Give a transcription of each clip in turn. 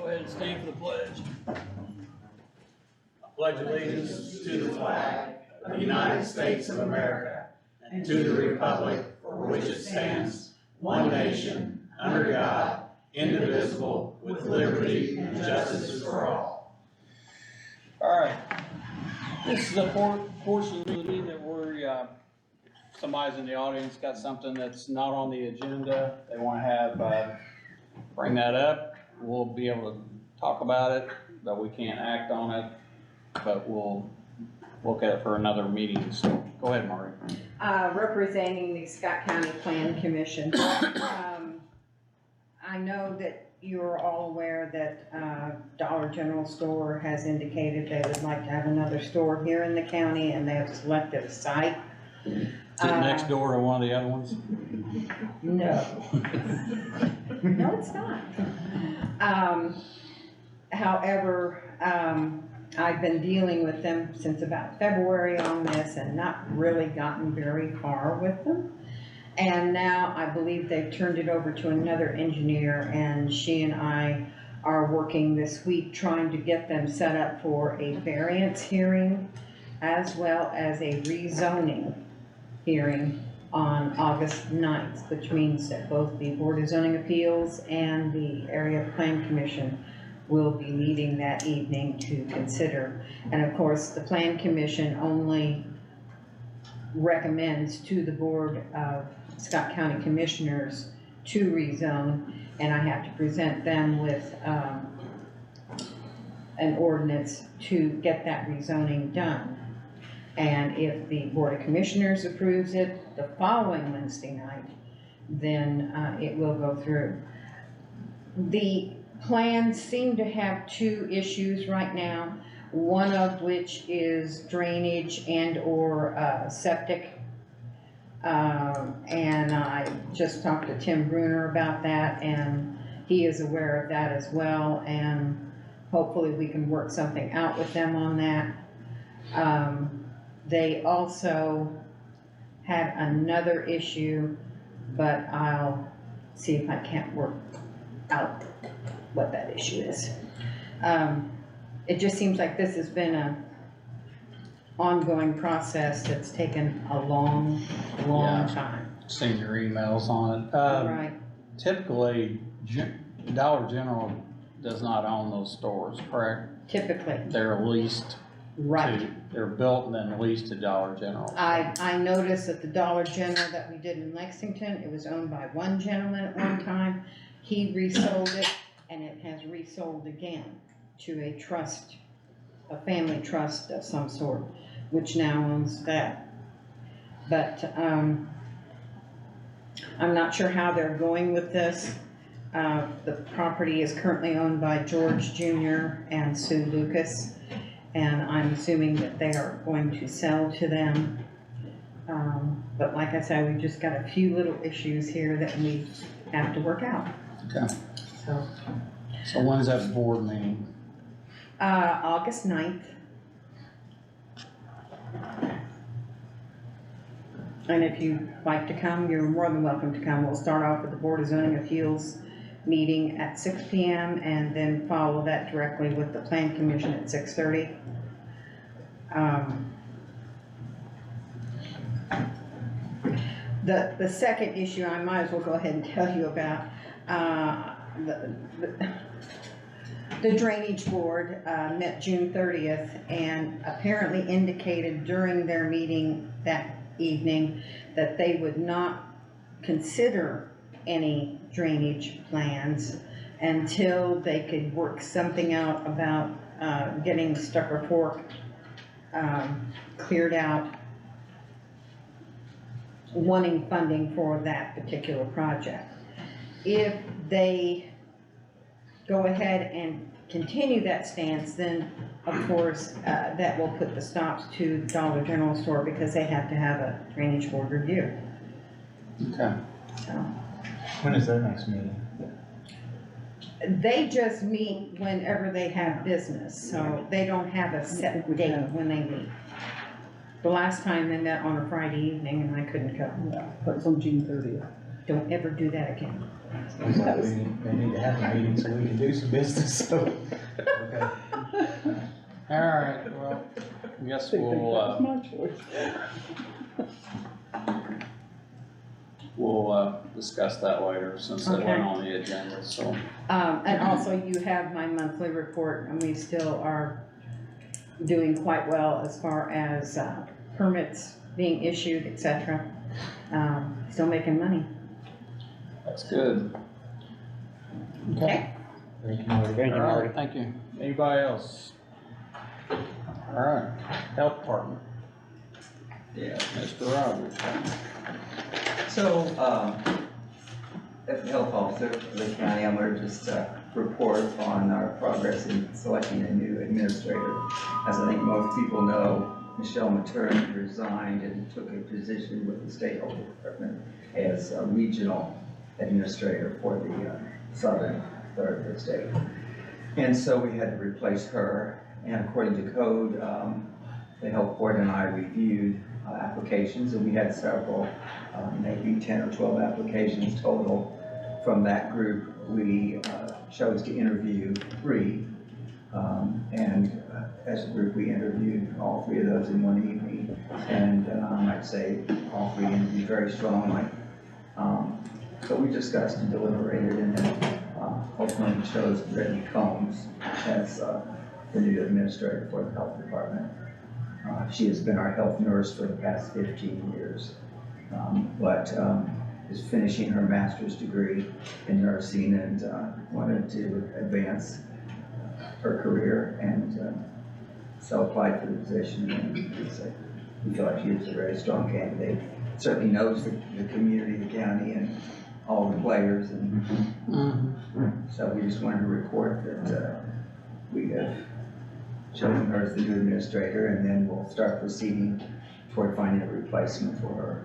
Go ahead and stand for the pledge. I pledge allegiance to the flag of the United States of America and to the republic for which it stands, one nation, under God, indivisible, with liberty and justice for all. All right. This is a portion of the meeting that we're, somebody's in the audience got something that's not on the agenda. They want to have, bring that up. We'll be able to talk about it, but we can't act on it. But we'll look at it for another meeting. So go ahead, Marty. Representing the Scott County Plan Commission. I know that you're all aware that Dollar General store has indicated they would like to have another store here in the county, and they have selected a site. Is it next door to one of the other ones? No. No, it's not. However, I've been dealing with them since about February on this and not really gotten very far with them. And now I believe they've turned it over to another engineer, and she and I are working this week trying to get them set up for a variance hearing as well as a rezoning hearing on August 9th, which means that both the Board of Zoning Appeals and the Area Plan Commission will be meeting that evening to consider. And of course, the Plan Commission only recommends to the Board of Scott County Commissioners to rezone, and I have to present them with an ordinance to get that rezoning done. And if the Board of Commissioners approves it the following Wednesday night, then it will go through. The plans seem to have two issues right now, one of which is drainage and or septic. And I just talked to Tim Bruner about that, and he is aware of that as well, and hopefully we can work something out with them on that. They also had another issue, but I'll see if I can't work out what that issue is. It just seems like this has been a ongoing process that's taken a long time. Seen your emails on it. Right. Typically, Dollar General does not own those stores, correct? Typically. They're leased. Right. They're built and then leased to Dollar General. I noticed that the Dollar General that we did in Lexington, it was owned by one gentleman at one time. He resold it, and it has resold again to a trust, a family trust of some sort, which now owns that. But I'm not sure how they're going with this. The property is currently owned by George Jr. and Sue Lucas, and I'm assuming that they are going to sell to them. But like I said, we've just got a few little issues here that we have to work out. Okay. So when's that board meeting? August 9th. And if you'd like to come, you're more than welcome to come. We'll start off with the Board of Zoning Appeals meeting at 6 p.m. and then follow that directly with the Plan Commission at 6:30. The second issue I might as well go ahead and tell you about. The Drainage Board met June 30th and apparently indicated during their meeting that evening that they would not consider any drainage plans until they could work something out about getting Stucker Fork cleared out, wanting funding for that particular project. If they go ahead and continue that stance, then of course that will put the stops to Dollar General store because they have to have a drainage board review. Okay. So When is their next meeting? they just meet whenever they have business, so they don't have a set date when they meet. The last time they met on a Friday evening and I couldn't come. Yeah, but it's on June 30th. Don't ever do that again. Looks like they need to have a meeting so we can do some business, so. Okay. All right, well, I guess we'll, discuss that later since it Okay. went on the agenda, so. And also you have my monthly report, and we still are doing quite well as far as, permits being issued, et cetera. Still making money. That's good. Okay. Thank you, Marty. All right, thank you. Anybody else? All right, Health Department, Yeah. Mr. Rogers. So, as the health officer of the county, I'm going to just report on our progress in selecting a new administrator. As I think most people know, Michelle Matern resigned and took a position with the State Health Department as a regional administrator for the southern third of the state. And so we had to replace her, and according to code, the health board and I reviewed applications, and we had several, maybe 10 or 12 applications total. From that group, we chose to interview 3, and as a group, we interviewed all 3 of those in one evening, and I might say all 3 interviewed very strongly. So we discussed and deliberated, and then ultimately chose Brittany Combs as the new administrator for the health department. She has been our health nurse for the past 15 years, but is finishing her master's degree in nursing and wanted to advance her career, and so applied for the position. And so we feel like she is a very strong candidate. Certainly knows the community, the county, and all the players, and so we just wanted to report that we have chosen her as the new administrator, and then we'll start proceeding toward finding a replacement for her.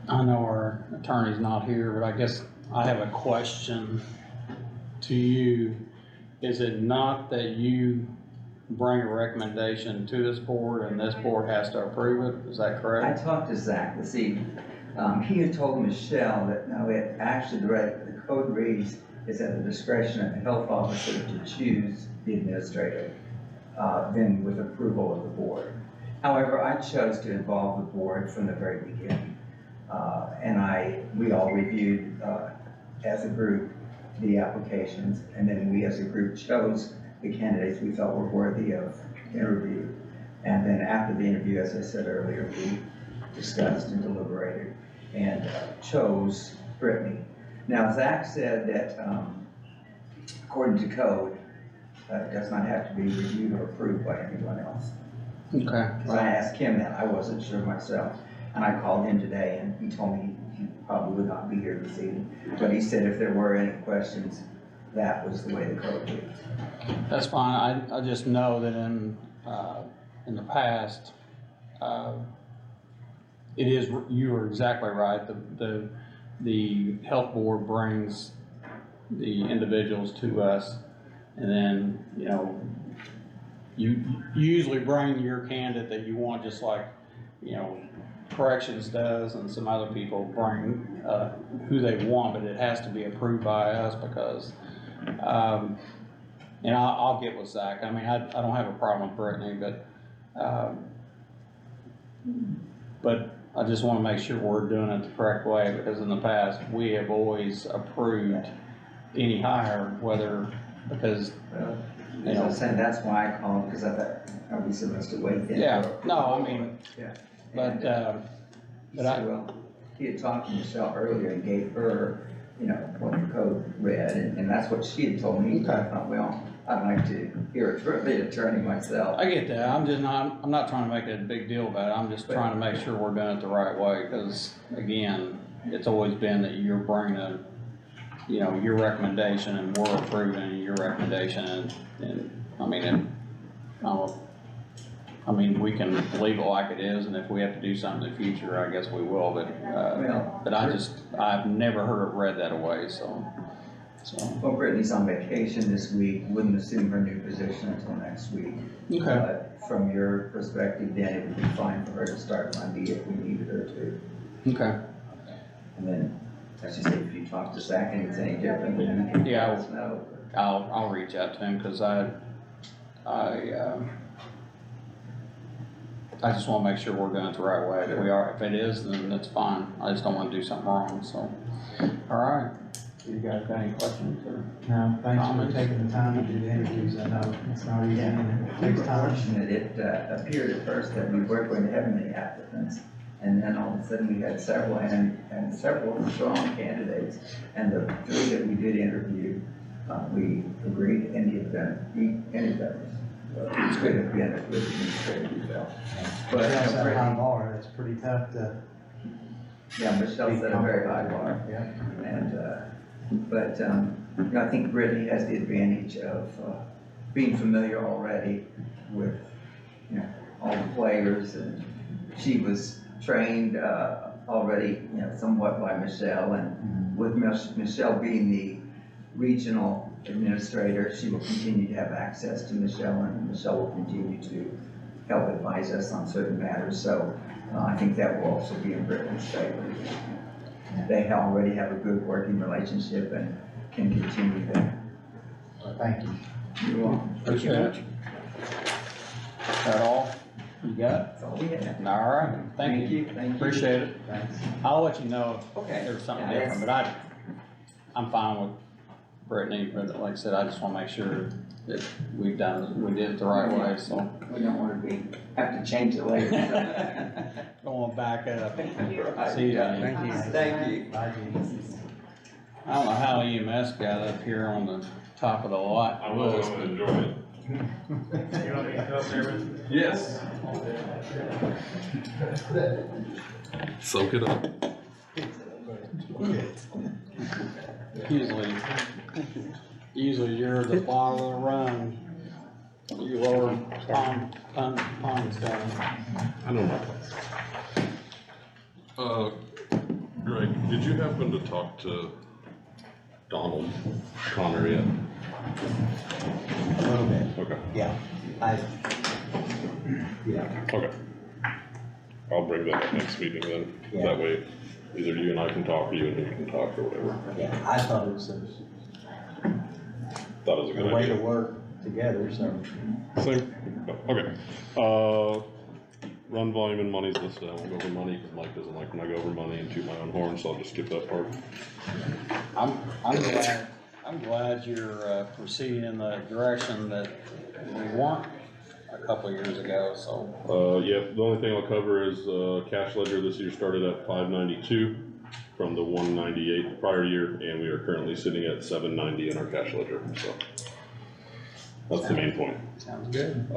I know our attorney's not here, but I guess I have a question to you. Is it not that you bring a recommendation to this board and this board has to approve it? Is that I correct? talked to Zach this evening. He had told Michelle that no, it actually, the code reads, is at the discretion of the health officer to choose the administrator, then with approval of the board. However, I chose to involve the board from the very beginning. And we all reviewed, as a group, the applications, and then we as a group chose the candidates we felt were worthy of interview. And then after the interview, as I said earlier, we discussed and deliberated and chose Brittany. Now, Zach said that, according to code, it does not have to be reviewed or approved by anyone else. Okay. Because I asked him that, I wasn't sure myself, and I called him today, and he told me he probably would not be here this evening. But he said if there were any questions, that was the way the code reads. That's fine. I just know that in the past, it is, you are exactly right. The health board brings the individuals to us, and then, you know, you usually bring your candidate that you want, just like, you know, corrections does, and some other people bring who they want, but it has to be approved by us because, and I'll get with Zach. I mean, I don't have a problem with Brittany, but I just want to make sure we're doing it the correct way, because in the past, we have always approved any hire, whether, because, Well, you as I know. was saying, that's why I called, because I thought, are we supposed to wait then? Yeah, for- no, I mean, Yeah. but, He but said, well, he had talked to Michelle earlier and gave her, you know, what the code read, and that's what she had told me. I thought, well, I'd like to hear it from the attorney myself. I get that. I'm not trying to make a big deal about it. I'm just trying to make sure we're doing it the right way, because again, it's always been that you're bringing you know, your recommendation and we're approving your recommendation, and I mean, I mean, we can leave it like it is, and if we have to do something in the future, I guess we will, but I've never heard it read that way, so. Well, Brittany's on vacation this week, wouldn't assume her new position until next week. Okay. But from your perspective, then it would be fine for her to start Monday if we needed her to. Okay. And then, as you say, if you talk to Zach and it's any different, then you can Yeah. let us know. I'll reach out to him, cause I just wanna make sure we're doing it the right way. If we are, if it is, then that's fine. I just don't wanna do something wrong, so. Alright, you guys got any questions or? No, thanks for Comments? taking the time to do the interviews. I know it's not easy and it We takes were time. fortunate, it appeared at first that we weren't going to have many applicants. And then all of a sudden we had several and several strong candidates. And the three that we did interview, we agreed any of them could have been a good administrator, we felt. But, Michelle's at a high bar, it's pretty tough to. yeah, Michelle set a very high bar. Yeah. And, but, you know, I think Brittany has the advantage of, being familiar already with, you know, all the players, and she was trained, already, you know, somewhat by Michelle, and with Michelle being the regional administrator, she will continue to have access to Michelle, and Michelle will continue to help advise us on certain matters, so, I think that will also be in Brittany's favor. They already have a good working relationship and can continue that. Thank you. You're welcome. Appreciate it. That all you got? That's all we have. Alright, thank you. Thank you. Appreciate it. Thanks. I'll let you know if Okay. there's something Yeah, different, but I'm fine with Brittany, but like I said, I just wanna make sure that we did it the right way, so. We don't wanna have to change it later. Going back up. Right. See you. Thank you. Thank you. Bye, Gene. I don't know how EMS got up here on the top of the lot. I will enjoy it. You want me to go up there with you? Yes. Soak it up. Usually you're the bottom of the run. You lower pond stuff. I know my place. Greg, did you happen to talk to Donald Connor yet? A little bit, Okay, yeah. Yeah. okay. I'll bring that up next meeting then. Yeah. That way, either you and I can talk, or you and he can talk, or whatever. Yeah, I thought it was That was a a good way to idea. work together, so. Same, okay. Run volume and money's listed. I won't go over money, because Mike doesn't like when I go over money and toot my own horn, so I'll just skip that part. I'm glad you're proceeding in the direction that we weren't a couple of years ago, so. Yeah, the only thing I'll cover is, cash ledger this year started at 592 from the 198 the prior year, and we are currently sitting at 790 in our cash ledger, so. That's the main point. Sounds good.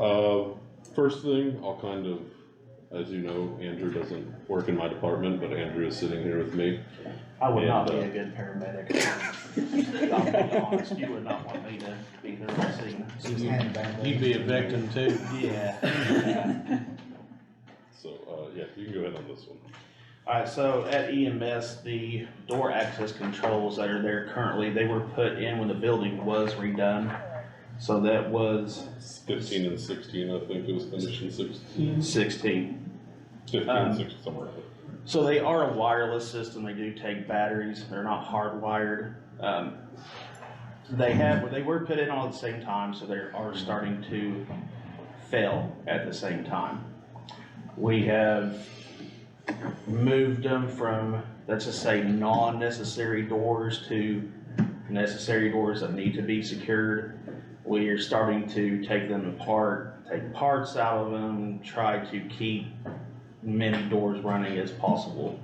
First thing, I'll kind of, as you know, Andrew doesn't work in my department, but Andrew is sitting here with me. I would not be And, a good paramedic. I'll be honest, you would not want me to be there on scene. Just hand it You'd be a victim too. Yeah. So, yeah, you can go ahead on this one. Alright, so at EMS, the door access controls that are there currently, they were put in when the building was redone. So that was 15 and 16, I think it was finished in 16. 16. 15 and 16, somewhere around there. So they are a wireless system, they do take batteries, they're not hardwired. They were put in all at the same time, so they are starting to fail at the same time. We have moved them from, let's just say, non-necessary doors to necessary doors that need to be secured. We are starting to take them apart, take parts out of them, try to keep many doors running as possible.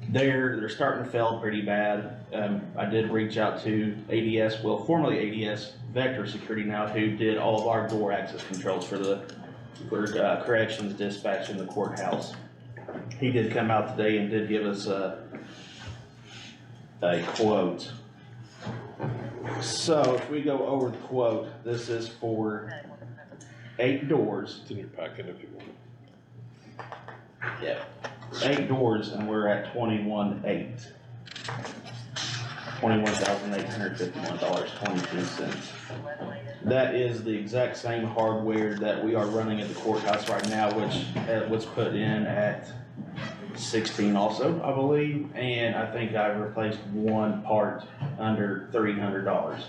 They're starting to fail pretty bad. I did reach out to ADS, well, formerly ADS Vector Security now, who did all of our door access controls for corrections dispatch in the courthouse. He did come out today and did give us a quote. So if we go over the quote, this is for 8 doors. It's in your packet if you want it. Yeah. 8 doors, and we're at $21,851.22. That is the exact same hardware that we are running at the courthouse right now, which was put in at 16 also, I believe, and I think I replaced one part under $300.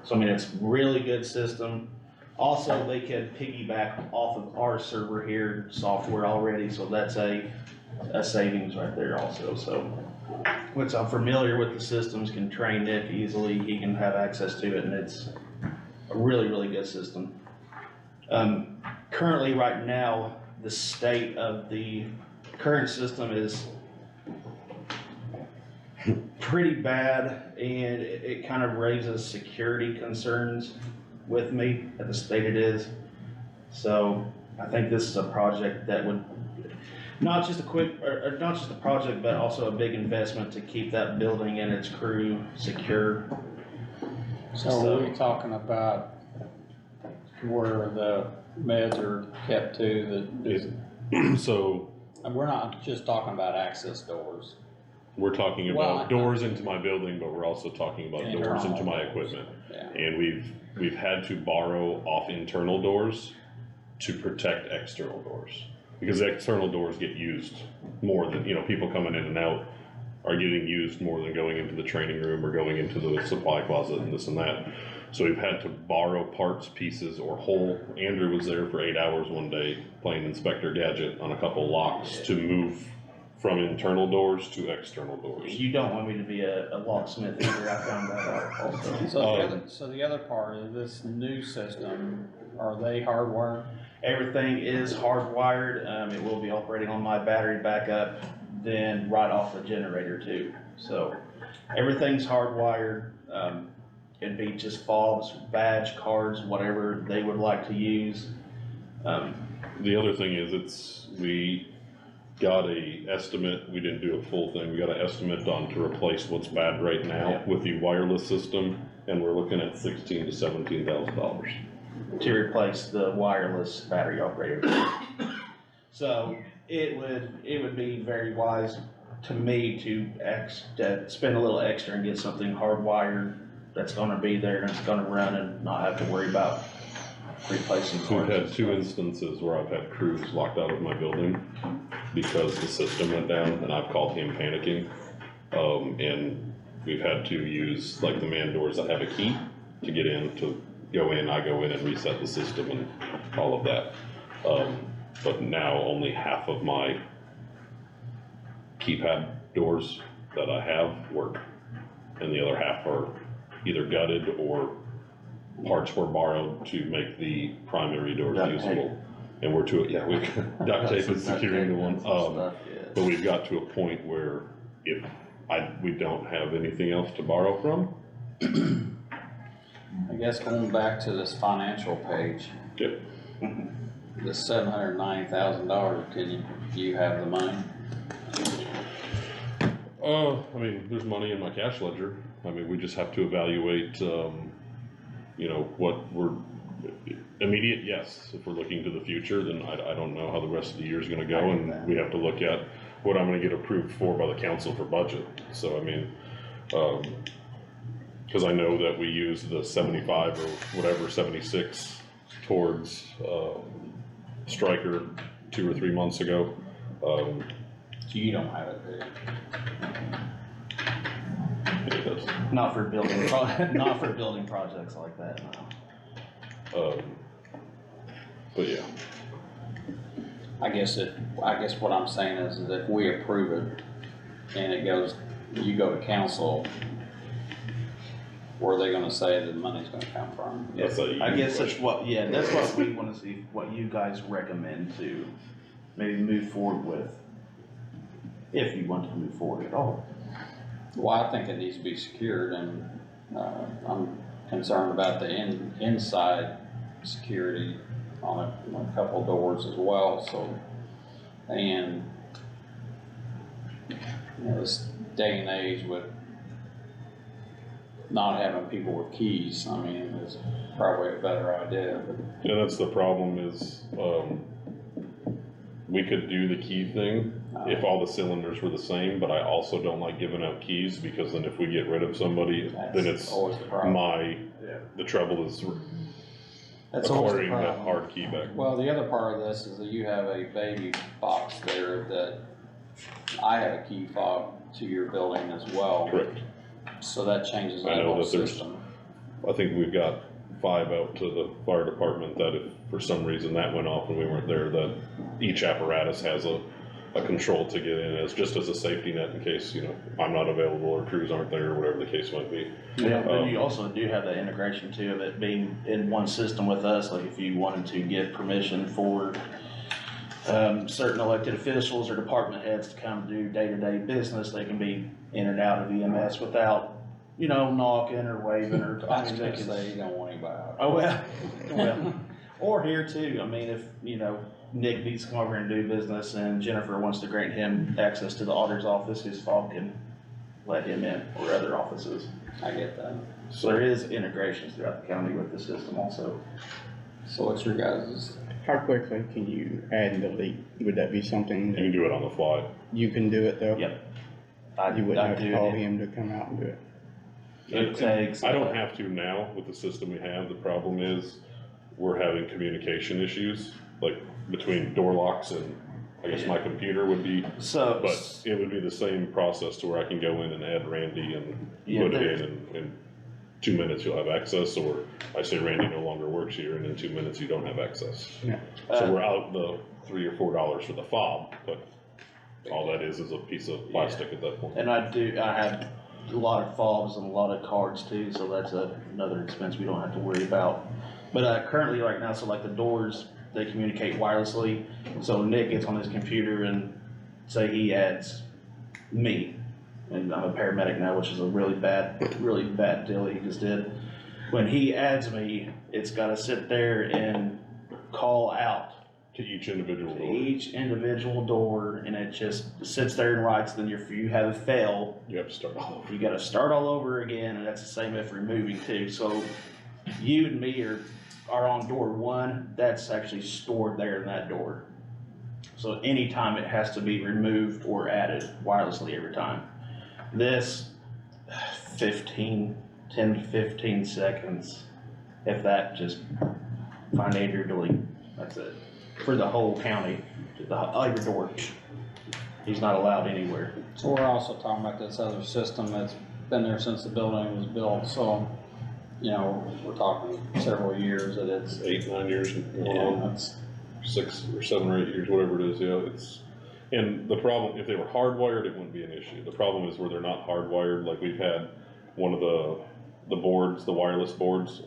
So I mean, it's really good system. Also, they can piggyback off of our server here software already, so that's a savings right there also, so. Which I'm familiar with the systems, can train Nick easily, he can have access to it, and it's a really, really good system. Currently, right now, the state of the current system is pretty bad, and it kind of raises security concerns with me at the state it is. So I think this is a project that would, not just a project, but also a big investment to keep that building and its crew secure. So are we talking about where the meds are kept to, So and we're not just talking about access doors. we're talking Well, about doors into my building, but we're also talking about doors into my equipment. Yeah. And we've had to borrow off internal doors to protect external doors. Because the external doors get used more than, people coming in and out are getting used more than going into the training room or going into the supply closet and this and that. So we've had to borrow parts, pieces, or whole. Andrew was there for 8 hours one day playing Inspector Gadget on a couple locks to move from internal doors to external doors. You don't want me to be a locksmith either, I found that out also. So the other part of this new system, are they hardwired? Everything is hardwired, it will be operating on my battery backup, then right off the generator too. So everything's hardwired, it'd be just fobs, badge, cards, whatever they would like to use. The other thing is we got a estimate, we didn't do a full thing, we got an estimate on to replace what's bad right now with the wireless system, and we're looking at $16,000 to $17,000. To replace the wireless battery operator. So it would be very wise to me to spend a little extra and get something hardwired that's gonna be there and it's gonna run and not have to worry about replacing We've parts. had 2 instances where I've had crews locked out of my building because the system went down, and I've called him panicking. And we've had to use like the man doors that have a key to get in, to go in, I go in and reset the system and all of that. But now only half of my keypad doors that I have work, and the other half are either gutted or parts were borrowed to make the primary doors Duct usable. And we're to it, yeah, we duct tape is securing the one. But we've got to a point where if we don't have anything else to borrow from. I guess going back to this financial page, Yep. the $790,000, do you have the money? I mean, there's money in my cash ledger. I mean, we just have to evaluate, what we're, immediate, yes. If we're looking to the future, then I don't know how the rest of the year is gonna go, and we have to look at what I'm gonna get approved for by the council for budget. So, I mean, cause I know that we used the 75 or whatever, 76 towards, Stryker 2 or 3 months ago. So you don't have it, do you? Not for building, not for building projects like that, no. But yeah. I guess what I'm saying is that if we approve it and you go to council, where are they gonna say the money's gonna come from? That's a I guess question. that's what we wanna see, what you guys recommend to maybe move forward with. If you want to move forward at all. Well, I think it needs to be secured, and, I'm concerned about the inside security on a couple doors as well, so. And, this day and age with not having people with keys, I mean, is probably a better idea, but. Yeah, that's the problem is, we could do the key thing if all the cylinders were the same, but I also don't like giving out keys, because then if we get rid of somebody, then it's always the problem. the trouble is That's always the acquiring that problem. hard key back. Well, the other part of this is that you have a baby box there that I have a key fob to your building as well. Correct. So that changes I that know whole that there's- system. I think we've got 5 out to the fire department that if for some reason that went off and we weren't there, that each apparatus has a control to get in as, just as a safety net in case, you know, I'm not available or crews aren't there or whatever the case might be. Yeah, but you also do have that integration too, of it being in one system with us, like if you wanted to get permission for certain elected officials or department heads to come do day-to-day business, they can be in and out of EMS without, you know, knocking or waving or. I was gonna say, you don't want anybody out. Oh, well, or here too, I mean, if, you know, Nick needs to come over and do business and Jennifer wants to grant him access to the auditor's office, his fob can let him in, or other offices. I get that. So there is integrations throughout the county with the system also. So what's your guys'? How quickly can you add and delete? Would that be something You can that do it on the fly. you can do it though? Yep. You wouldn't have to do call it. him to come out and do it? It takes. I don't have to now with the system we have. The problem is we're having communication issues, like between door locks and I guess my computer would be, So. but it would be the same process to where I can go in and add Randy and Yeah, put it there- in and in 2 minutes you'll have access, or I say Randy no longer works here and in 2 minutes you don't have access. So we're out the $3 or $4 for the fob, but all that is a piece of plastic at that point. And I have a lot of fobs and a lot of cards too, so that's another expense we don't have to worry about. But currently right now, so like the doors, they communicate wirelessly. So Nick gets on his computer and say he adds me, and I'm a paramedic now, which is a really bad deal he just did. When he adds me, it's gotta sit there and call out To each individual to door. each individual door, and it just sits there and writes, then if you have a fail, You have to start all over. you gotta start all over again, and that's the same if removing too. So you and me are on door 1, that's actually stored there in that door. So anytime it has to be removed or added wirelessly every time. This 10 to 15 seconds, if that, just find Andrew, delete, that's it. For the whole county, every door, he's not allowed anywhere. So we're also talking about this other system that's been there since the building was built, so, you know, we're talking several years that it's, 8, 9 years, that's, 6 or 7 or 8 years, whatever it is, yeah, it's, and the problem, if they were hardwired, it wouldn't be an issue. The problem is where they're not hardwired, like we've had one of the boards, the wireless boards,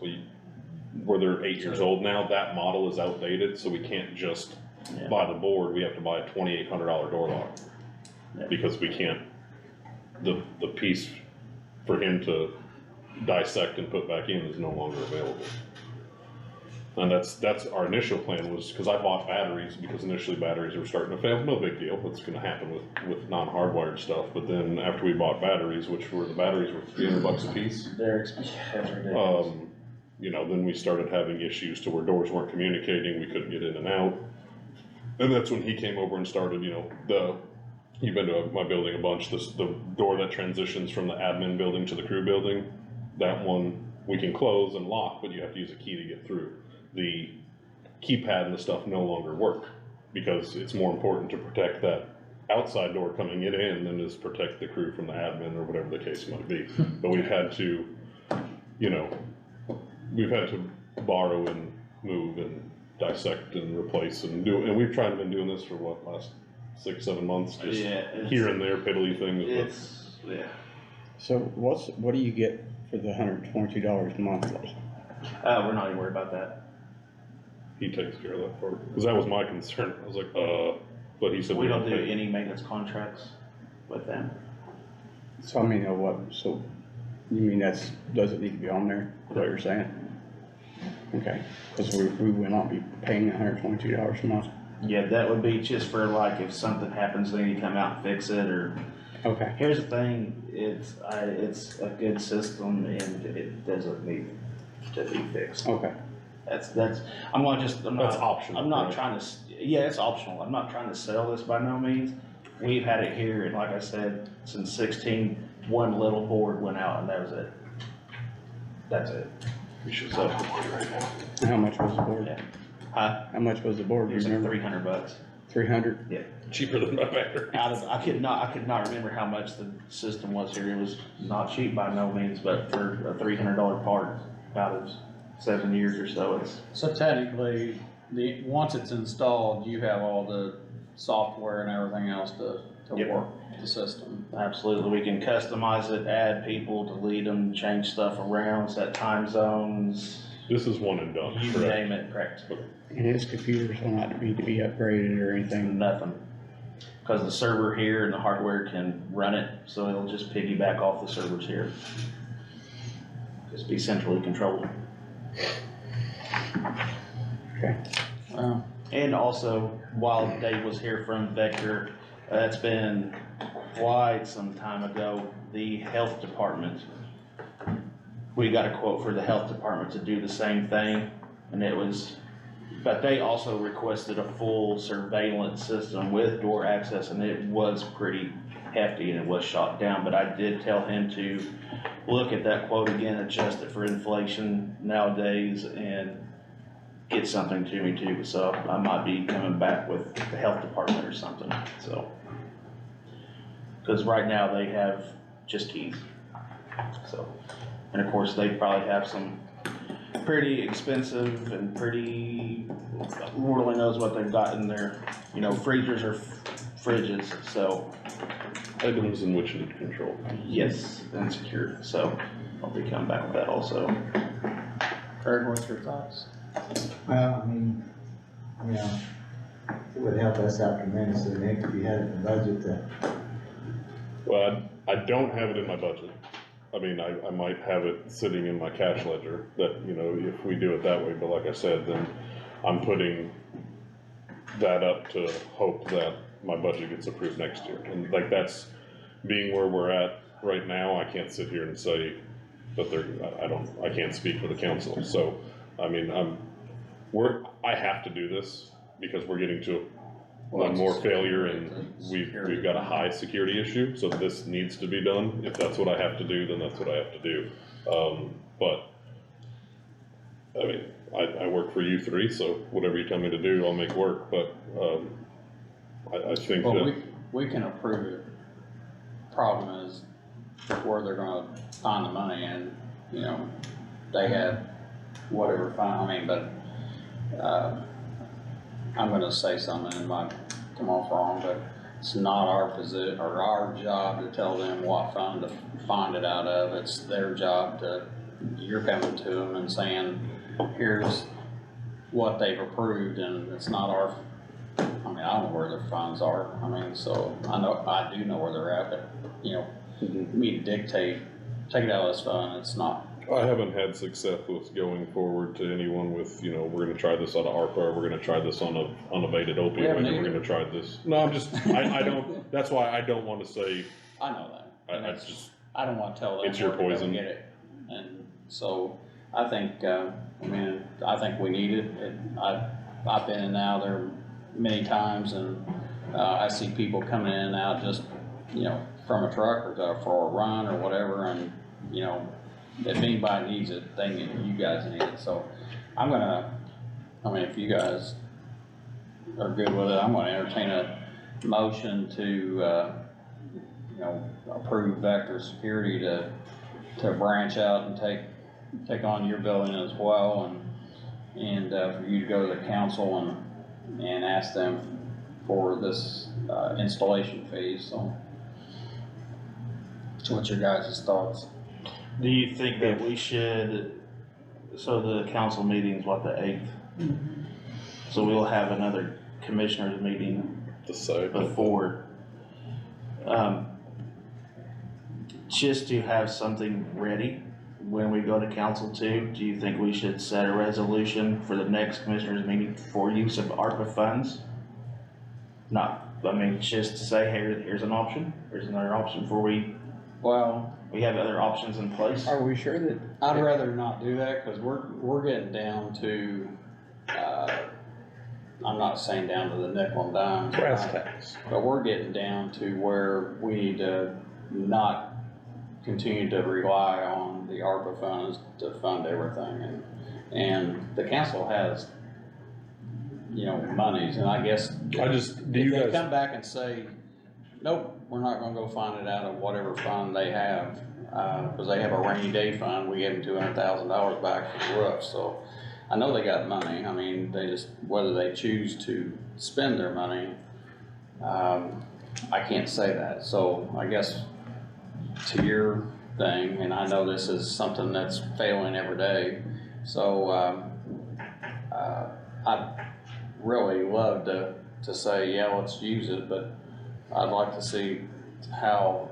where they're 8 years old now, that model is outdated, so we can't just Yeah. buy the board, we have to buy a $2,800 door lock. Yeah. Because we can't, the piece for him to dissect and put back in is no longer available. And that's our initial plan was, because I bought batteries, because initially batteries were starting to fail, no big deal, that's gonna happen with non-hardwired stuff, but then after we bought batteries, the batteries were $300 a piece. That's ridiculous. You know, then we started having issues to where doors weren't communicating, we couldn't get in and out. And that's when he came over and started, you know, you've been to my building a bunch, the door that transitions from the admin building to the crew building, that one we can close and lock, but you have to use a key to get through. The keypad and the stuff no longer work, because it's more important to protect that outside door coming in than is protect the crew from the admin or whatever the case might be. But we've had to, you know, borrow and move and dissect and replace and do, and we've been doing this for what, last 6, 7 months, just here and there piddly things. It's, yeah. So what do you get for the $122 monthly? We're not even worried about that. He takes care of that part, because that was my concern. I was like, but he said. We don't do pay. any maintenance contracts with them. So I mean, so you mean doesn't need to be on there, is what you're saying? Okay, cause we will not be paying $122 a month. Yeah, that would be just for like if something happens, they need to come out and fix it, or, Okay, here's the thing, it's a good system and it doesn't need to be fixed. okay. That's, That's optional, I'm not right? trying to, yeah, it's optional, I'm not trying to sell this by no means. We've had it here, and like I said, since 16, one little board went out and that was it. That's it. We should So- stop it right now. How much was the board? Yeah. Huh? How much was the board, It do was you like remember? $300. 300? Cheaper than my battery. I could not remember how much the system was here. It was not cheap by no means, but for a $300 part out of 7 years or so, it's, So technically, once it's installed, you have all the software and everything else to Yep. work the system. absolutely, we can customize it, add people, delete them, change stuff around, set time zones, This is one and done, you correct? name it, correct. And his computers will not need to be upgraded or anything. Nothing. Cause the server here and the hardware can run it, so it'll just piggyback off the servers here. Just be centrally controlled. Well, And also, while Dave was here from Vector, that's been quite some time ago, the health department. We got a quote for the health department to do the same thing, and it was, but they also requested a full surveillance system with door access, and it was pretty hefty and it was shot down, but I did tell him to look at that quote again, adjust it for inflation nowadays, and get something to me too, so I might be coming back with the health department or something, so. Cause right now they have just keys, so, and of course they probably have some pretty expensive and pretty, Lord only knows what they've got in their, you know, freezers or fridges, so. Items in which need control. Yes, and secure, so I'll be coming back with that also. Craig, what's your thoughts? Well, I mean, you know, it would help us out tremendously, Nick, if you had it in the budget to, Well, I don't have it in my budget. I mean, I might have it sitting in my cash ledger that, you know, if we do it that way, but like I said, then I'm putting that up to hope that my budget gets approved next year. And like, that's being where we're at right now, I can't sit here and say that I can't speak for the council. So, I mean, I have to do this because we're getting to one more failure and we've got a high security issue, so this needs to be done. If that's what I have to do, then that's what I have to do. But, I mean, I work for you three, so whatever you tell me to do, I'll make work, but, I think Well, that, we can approve it. Problem is where they're gonna find the money and, you know, they have whatever fund, I mean, but, I'm gonna say something and it might come off wrong, but it's not our position or our job to tell them what fund to find it out of. It's their job to, you're coming to them and saying, here's what they've approved, and it's not our, I mean, I don't know where their funds are. I mean, so I do know where they're at, but, you know, me to dictate, take it out of this fund, it's not. I haven't had success with going forward to anyone with, you know, we're gonna try this on a ARPA, or we're gonna try this on a unabated opioid, haven't or we're either. gonna try this. No, I'm just, I don't, that's why I don't wanna say, I know that. And I it's- just, I don't wanna tell them It's your where to go poison. get it. And so, I think, I mean, I think we need it. I've been in and out there many times, and, I see people coming in and out just, you know, from a truck or for a run or whatever, and, you know, if anybody needs it, you guys need it, so I'm gonna, I mean, if you guys are good with it, I'm gonna entertain a motion to, you know, approve Vector Security to branch out and take on your building as well, and for you to go to the council and ask them for this, installation fee, so. So what's your guys' thoughts? Do you think that we should, so the council meeting's what, the 8th? So we'll have another commissioners meeting decide. before, just to have something ready when we go to council too. Do you think we should set a resolution for the next commissioners meeting for use of ARPA funds? Not, I mean, just to say, hey, here's an option, here's another option before we have other options in place. Are we sure that? I'd rather not do that, cause we're getting down to, I'm not saying down to the nickel and dime. Brass tacks. But we're getting down to where we need to not continue to rely on the ARPA funds to fund everything, and the council has monies, and I guess. I just, do If you they guys, come back and say, nope, we're not gonna go find it out of whatever fund they have, cause they have a rainy day fund, we gave them $200,000 back for the roof, so. I know they got money, I mean, they just, whether they choose to spend their money, I can't say that, so I guess to your thing, and I know this is something that's failing every day, so, I'd really love to say, yeah, let's use it, but I'd like to see how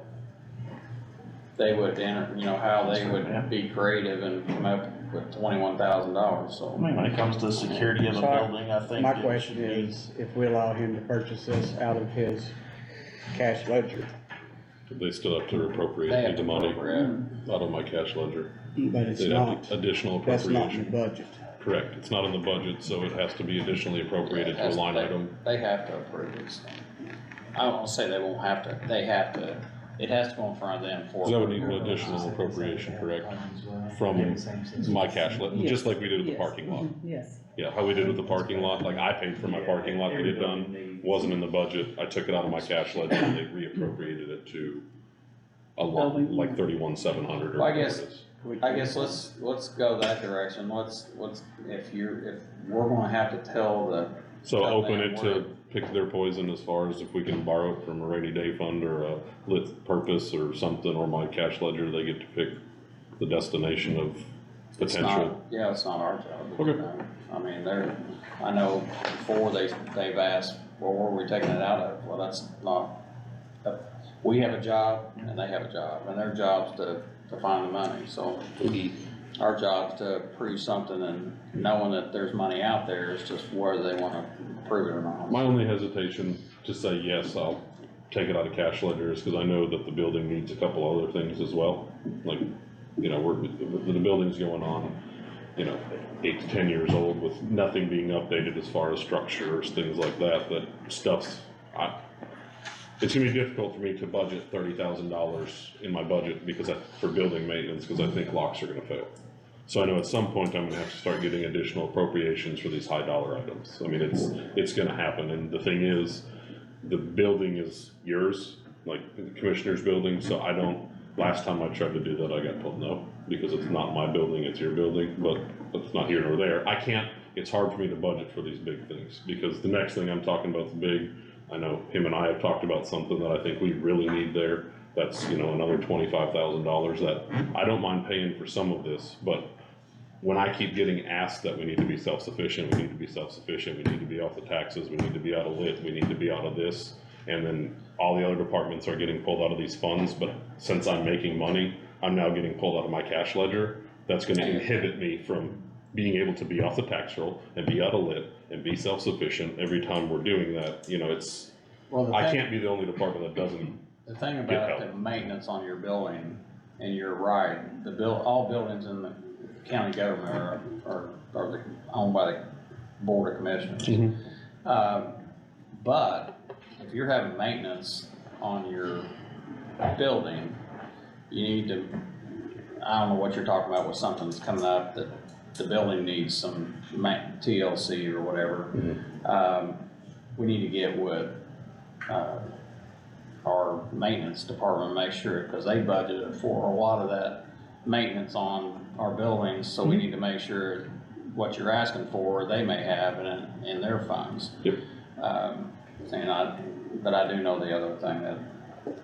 they would enter, how they would be creative and come up with $21,000, I so. mean, when it comes to the security of a So I- building, I think. My it should question be- is, if we allow him to purchase this out of his cash ledger, they still have to appropriate They have the to money appropriate. out of my cash ledger. but it's They'd have not, to- additional that's not in the appropriation. budget. Correct, it's not in the budget, so it has to be additionally appropriated to a line item. They have to approve it, so. I don't wanna say they won't have to, they have to, it has to go in front of them for. So that would need an additional appropriation, correct? From my cash, just like we did with the parking lot. Yes. Yeah, how we did with the parking lot, like I paid for my parking lot to get done, wasn't in the budget, I took it out of my cash ledger and they reappropriated it to a lot, like 31,700 or Well, I whatever guess- it is. I guess let's go that direction, if we're gonna have to tell the. So tell open them it where- to pick their poison as far as if we can borrow it from a rainy day fund or a lit purpose or something, or my cash ledger, they get to pick the destination of It's potential. not, yeah, it's not our job. Okay. I mean, I know before they've asked, well, where are we taking it out of? Well, that's not, we have a job and they have a job, and their job's to find the money, so. Our job's to approve something, and knowing that there's money out there, it's just whether they wanna approve it or not. My only hesitation to say yes, I'll take it out of cash ledger is because I know that the building needs a couple other things as well. Like, the building's going on, 8 to 10 years old with nothing being updated as far as structures, things like that, it's gonna be difficult for me to budget $30,000 in my budget for building maintenance, because I think locks are gonna fail. So I know at some point I'm gonna have to start getting additional appropriations for these high dollar items. I mean, it's gonna happen, and the thing is, the building is yours, like the commissioner's building, so last time I tried to do that, I got told no, because it's not my building, it's your building, but it's not here nor there. It's hard for me to budget for these big things, because the next thing I'm talking about is big. I know him and I have talked about something that I think we really need there, that's, another $25,000 that I don't mind paying for some of this, but when I keep getting asked that we need to be self-sufficient, we need to be self-sufficient, we need to be off the taxes, we need to be out of lit, we need to be out of this, and then all the other departments are getting pulled out of these funds, but since I'm making money, I'm now getting pulled out of my cash ledger, that's gonna inhibit me from being able to be off the tax roll and be out of lit and be self-sufficient. Every time we're doing that, Well, I can't be the only department that doesn't. The thing Get about help. the maintenance on your building, and you're right, all buildings in the county government are owned by the board of commissioners. But if you're having maintenance on your building, you need to, I don't know what you're talking about with something's coming up that the building needs some TLC or whatever. We need to get with, our maintenance department, make sure, because they budgeted for a lot of that maintenance on our buildings, so we need to make sure what you're asking for, they may have in their funds. Yep. But I do know the other thing that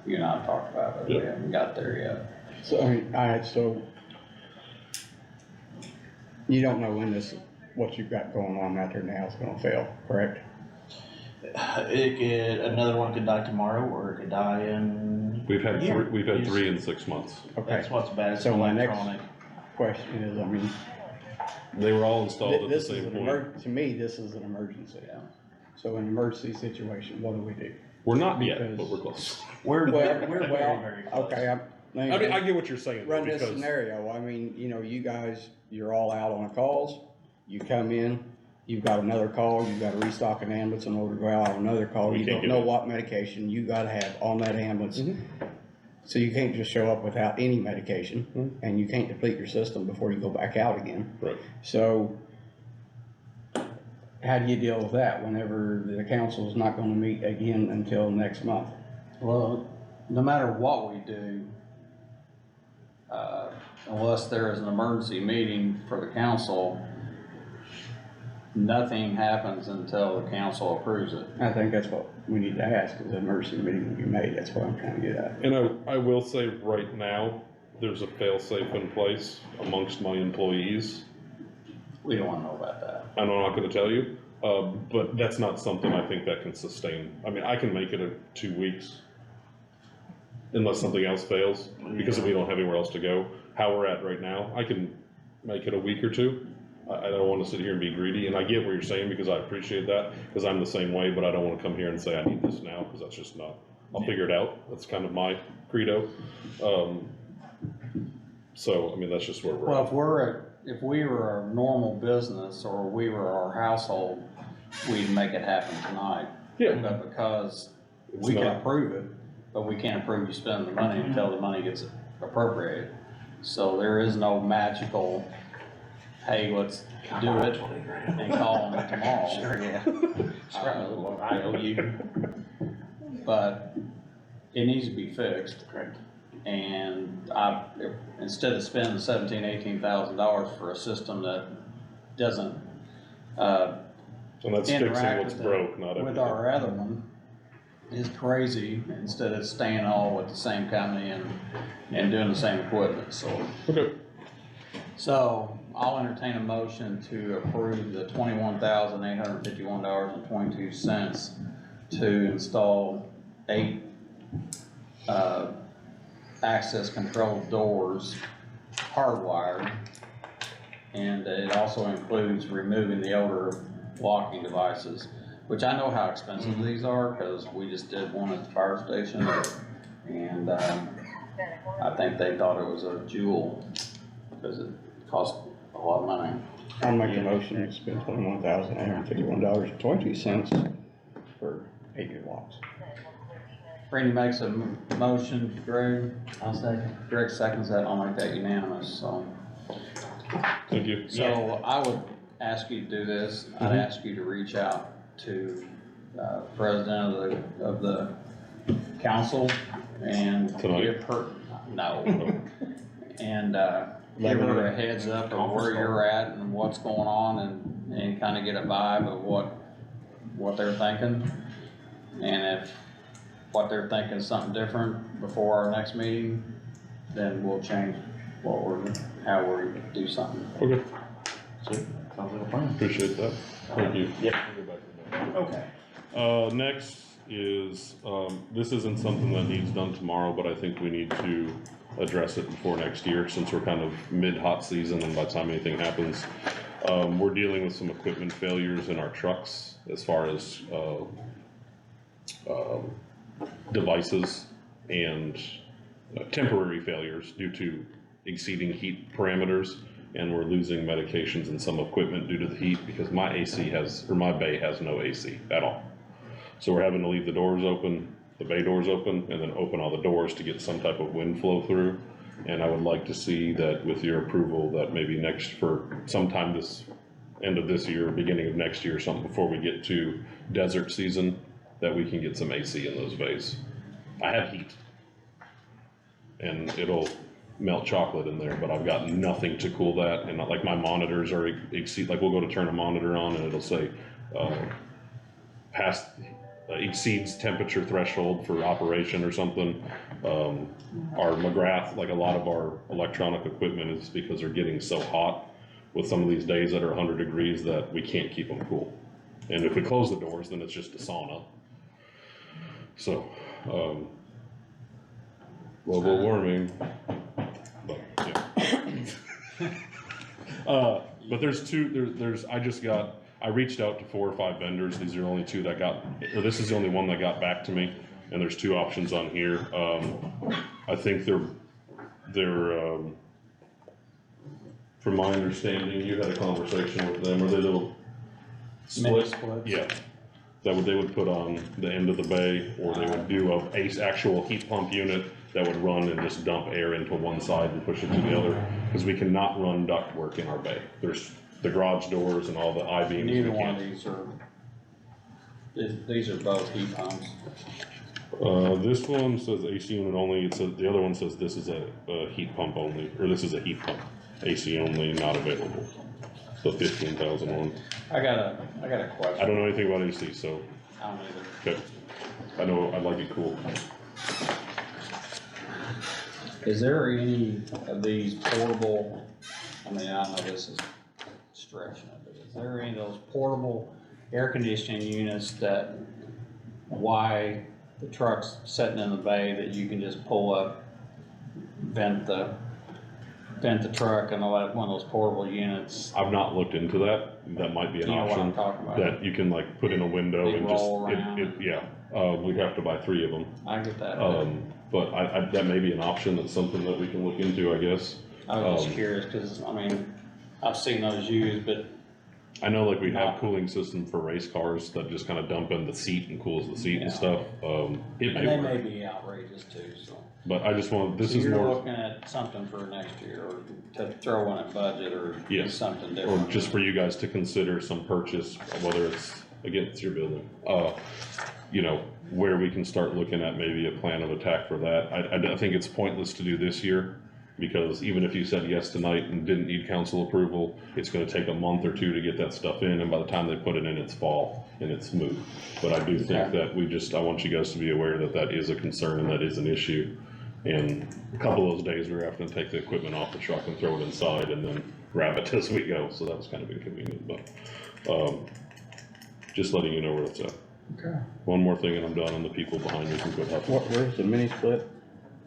you and I have talked about, but we Yep. haven't got there yet. So, alright, so you don't know when what you've got going on out there now is gonna fail, correct? Another one could die tomorrow, or it could die in. We've had Yeah. three in 6 months. Okay, That's what's bad, it's So my next- electronic. question is, They were all installed at the this is same an point. to me, this is an emergency. Yeah. So in an emergency situation, what do we do? We're not yet, Because- but we're close. We're Well, very, very close. Okay, I mean, I get what you're saying, though, run this because scenario, I mean, you guys, you're all out on calls, you come in, you've got another call, you've got to restock an ambulance in order to go out on another call, We you can't don't get know it. what medication you gotta have on that ambulance. Mhm. So you can't just show up without any medication, Mhm. and you can't deplete your system before you go back out again. Right. So, how do you deal with that whenever the council's not gonna meet again until next month? Well, no matter what we do, unless there is an emergency meeting for the council, nothing happens until the council approves it. I think that's what we need to ask, is an emergency meeting will be made, that's what I'm trying to get at. And I will say right now, there's a fail-safe in place amongst my employees. We don't wanna know about that. I'm not gonna tell you, but that's not something I think that can sustain. I mean, I can make it a 2 weeks unless something else fails, because we don't have anywhere else to go. How we're at right now, I can make it a week or two. I don't wanna sit here and be greedy, and I get what you're saying, because I appreciate that, because I'm the same way, but I don't wanna come here and say I need this now, because that's just not, I'll figure it out. That's kind of my credo. So, I mean, that's just where we're at. Well, if we were a normal business or we were our household, we'd make it happen tonight. Yeah. But because It's we can not- approve it, but we can't approve you spending the money until the money gets appropriated. So there is no magical, hey, let's do it and call them tomorrow. Sure, yeah. I owe you. But it needs to be fixed. Correct. And instead of spending $18,000 for a system that doesn't, And that's fixing interact what's with broke, not with everything. our other one is crazy, instead of staying all with the same company and doing the same equipment, so. Okay. So I'll entertain a motion to approve the $21,851.22 to install 8, access control doors hardwired. And it also includes removing the older locking devices, which I know how expensive these are, because we just did one at the fire station. And, I think they thought it was a jewel, because it cost a lot of money. I'll make a motion to spend $21,851.22 for 8 good locks. Randy makes a motion, Greg, I'll second. Greg seconds that, I'll make that unanimous, so. Thank you. So I would ask you to do this, I'd ask you to reach out to, president of the council and Tonight? give her, no. And, give her a heads up of where you're at and what's going on, and kind of get a vibe of what they're thinking. And if what they're thinking is something different before our next meeting, then we'll change how we do something. Okay, Sounds like a plan. appreciate that. Thank you. Yep. Okay. Next is, this isn't something that needs done tomorrow, but I think we need to address it before next year, since we're kind of mid-hot season, and by the time anything happens, we're dealing with some equipment failures in our trucks as far as, devices and temporary failures due to exceeding heat parameters, and we're losing medications and some equipment due to the heat, because my my bay has no AC at all. So we're having to leave the doors open, the bay doors open, and then open all the doors to get some type of wind flow through. And I would like to see that, with your approval, that maybe for sometime this end of this year, beginning of next year, or something, before we get to desert season, that we can get some AC in those bays. I have heat, and it'll melt chocolate in there, but I've got nothing to cool that. And like, my monitors are like, we'll go to turn a monitor on and it'll say, exceeds temperature threshold for operation or something. Our McGrath, like a lot of our electronic equipment, is because they're getting so hot with some of these days that are 100 degrees that we can't keep them cool. And if we close the doors, then it's just a sauna. So, global warming, but yeah. But I reached out to 4 or 5 vendors. These are the only 2 that this is the only one that got back to me, and there's 2 options on here. I think they're, from my understanding, you had a conversation with them, are they little Mini split? splits. Yeah, they would put on the end of the bay, or they would do a actual heat pump unit that would run and just dump air into one side and push it to the other, because we cannot run duct work in our bay. the garage doors and all the I-beams. Neither we one of can't. these are both heat pumps. This one says AC unit only, it says, the other one says this is a heat pump only, or this is a heat pump, AC only, not available. The 15,000 one. I got a question. I don't know anything about AC, so, I don't either. okay. I know, I like it cool. Is there any of these portable, I mean, I know this is stretching it, but is there any of those portable air conditioning units that, why the truck's sitting in the bay that you can just pull up, vent the truck and let one of those portable units, I've not looked into that, that might be you an know what I'm option, talking about? that you can like put in a window They and just, roll around. yeah, we'd have to buy 3 of them. I get that. But that may be an option, that's something that we can look into, I guess. I was just um, curious, cause I mean, I've seen those used, but I know like we have cooling system for race cars that just kind of dump in the seat and cools the seat and Yeah. stuff. It and may they may work, be outrageous too, so. but I just want, this So is you're more, looking at something for next year, or to throw in a budget, or Yes. something or different? just for you guys to consider some purchase, whether it's, again, it's your building. You know, where we can start looking at maybe a plan of attack for that. I think it's pointless to do this year, because even if you said yes tonight and didn't need council approval, it's gonna take a month or 2 to get that stuff in, and by the time they put it in, it's fall and it's moot. But I do think Okay. that I want you guys to be aware that that is a concern and that is an issue. And a couple of those days, we're having to take the equipment off the truck and throw it inside and then grab it as we go, so that was kind of inconvenient, but, just letting you know where it's at. Okay. One more thing and I'm done, and the people behind me can quit huffing. Where's the mini split?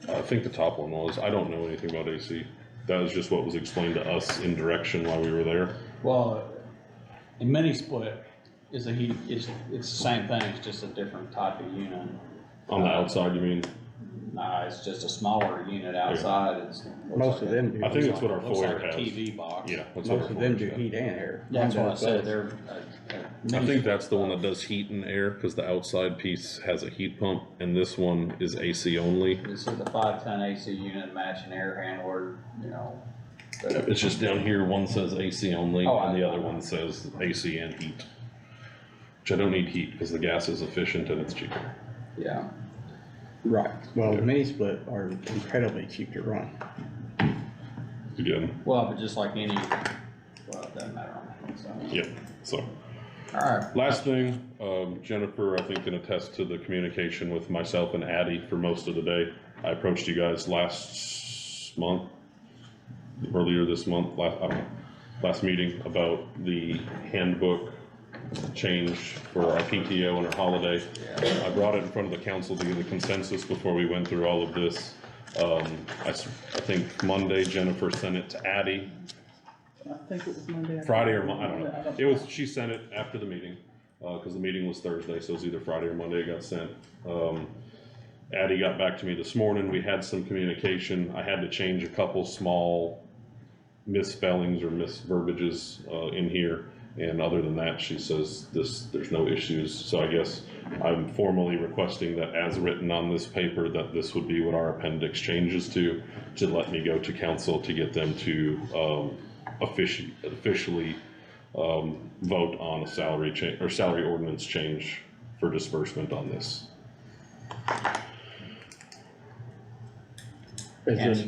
I think the top one was, I don't know anything about AC. That was just what was explained to us in direction while we were there. Well, a mini split is it's the same thing, it's just a different type of unit. On the outside, you mean? Nah, it's just a smaller unit outside, it's. Most of them do. I think it's what our Looks foyer like a has. TV box. Yeah. that's what Most our of them floors do have. heat and air. That's Mine what I does said, both. they're. I think that's the one that does heat and air, cause the outside piece has a heat pump, and this one is AC only. This is the 5-ton AC unit, matching air handler, you know. but- It's just down here, one says AC only, Oh, and the I- other one says AC and heat. Which I don't need heat, cause the gas is efficient and it's cheaper. Yeah, Right, well, the mini split are incredibly cheap to run. Again, well, but just like any, well, it doesn't matter on that, so. yeah, so. Alright, Last thing, Jennifer, I think, can attest to the communication with myself and Addie for most of the day. I approached you guys last month, earlier this month, last meeting about the handbook change for our PTO and our holiday. I brought it in front of the council to get a consensus before we went through all of this. I think Monday Jennifer sent it to Addie. I think it was Monday. Friday or I don't know. It was, she sent it after the meeting, cause the meeting was Thursday, so it was either Friday or Monday it got sent. Addie got back to me this morning, we had some communication, I had to change a couple small misspellings or misverbiages, in here. And other than that, she says there's no issues, so I guess I'm formally requesting that as written on this paper, that this would be what our appendix changes to let me go to council to get them to, officially vote on a salary change, or salary ordinance change for disbursement on this. Is this,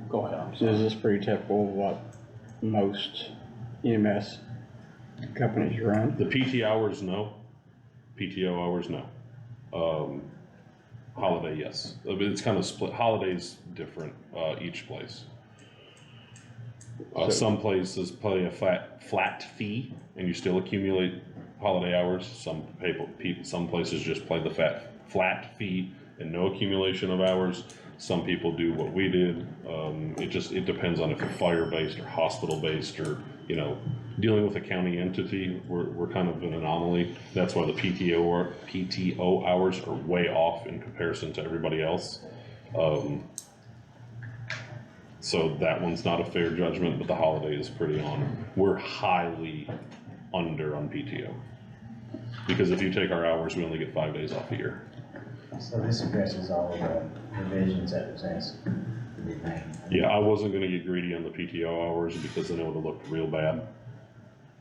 go ahead, I'm is sorry. this pretty typical of what most EMS companies run? The PT hours, no. PTO hours, no. Holiday, yes. It's kind of split. Holidays different, each place. Some places pay a flat fee and you still accumulate holiday hours. Some places just play the flat fee and no accumulation of hours. Some people do what we did. It depends on if you're fire-based or hospital-based, or, you know, dealing with a county entity, we're kind of an anomaly. That's why the PTO hours are way off in comparison to everybody else. So that one's not a fair judgment, but the holiday is pretty on. We're highly under on PTO. Because if you take our hours, we only get 5 days off a year. So this addresses all of the revisions that was asked to be made. Yeah, I wasn't gonna get greedy on the PTO hours because then it would've looked real bad.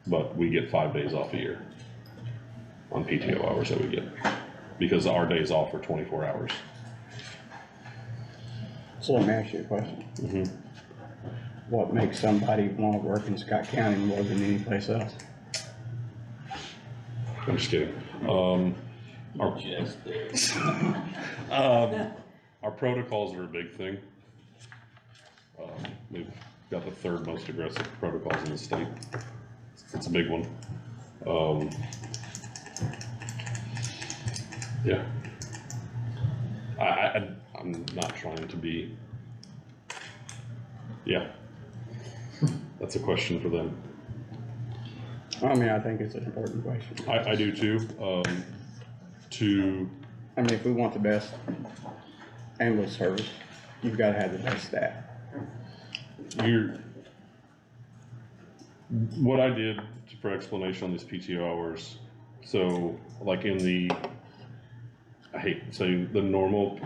but we get 5 days off a year on PTO hours that we get, because our days off are 24 hours. So let me ask you a question. Mhm. What makes somebody wanna work in Scott County more than any place else? I'm just kidding. Our, our protocols are a big thing. We've got the third most aggressive protocols in the state. It's a big one. Yeah. I'm not trying to be, yeah. That's a question for them. I mean, I think it's an important question. I do too. I mean, if we want the best ambulance service, you've gotta have the best staff. What I did for explanation on these PTO hours, so like in the, I hate saying the normal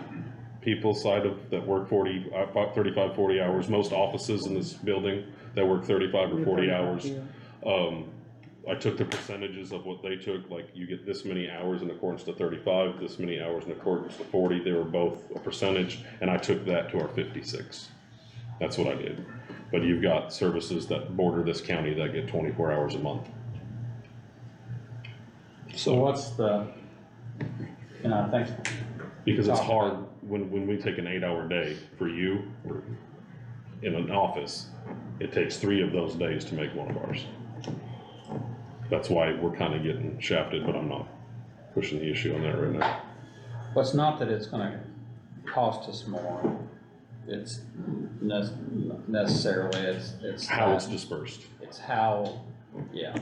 people side of that work 35, 40 hours, most offices in this building that work 35 or 40 hours. I took the percentages of what they took, like you get this many hours in accordance to 35, this many hours in accordance to 40, they were both a percentage, and I took that to our 56. That's what I did. But you've got services that border this county that get 24 hours a month. So what's the, I think, Because it's hard when we take an 8-hour day for you or in an office, it takes 3 of those days to make one of ours. That's why we're kind of getting shafted, but I'm not pushing the issue on that right now. well, it's not that it's gonna cost us more, it's necessarily, it's How it's dispersed. It's how, yeah,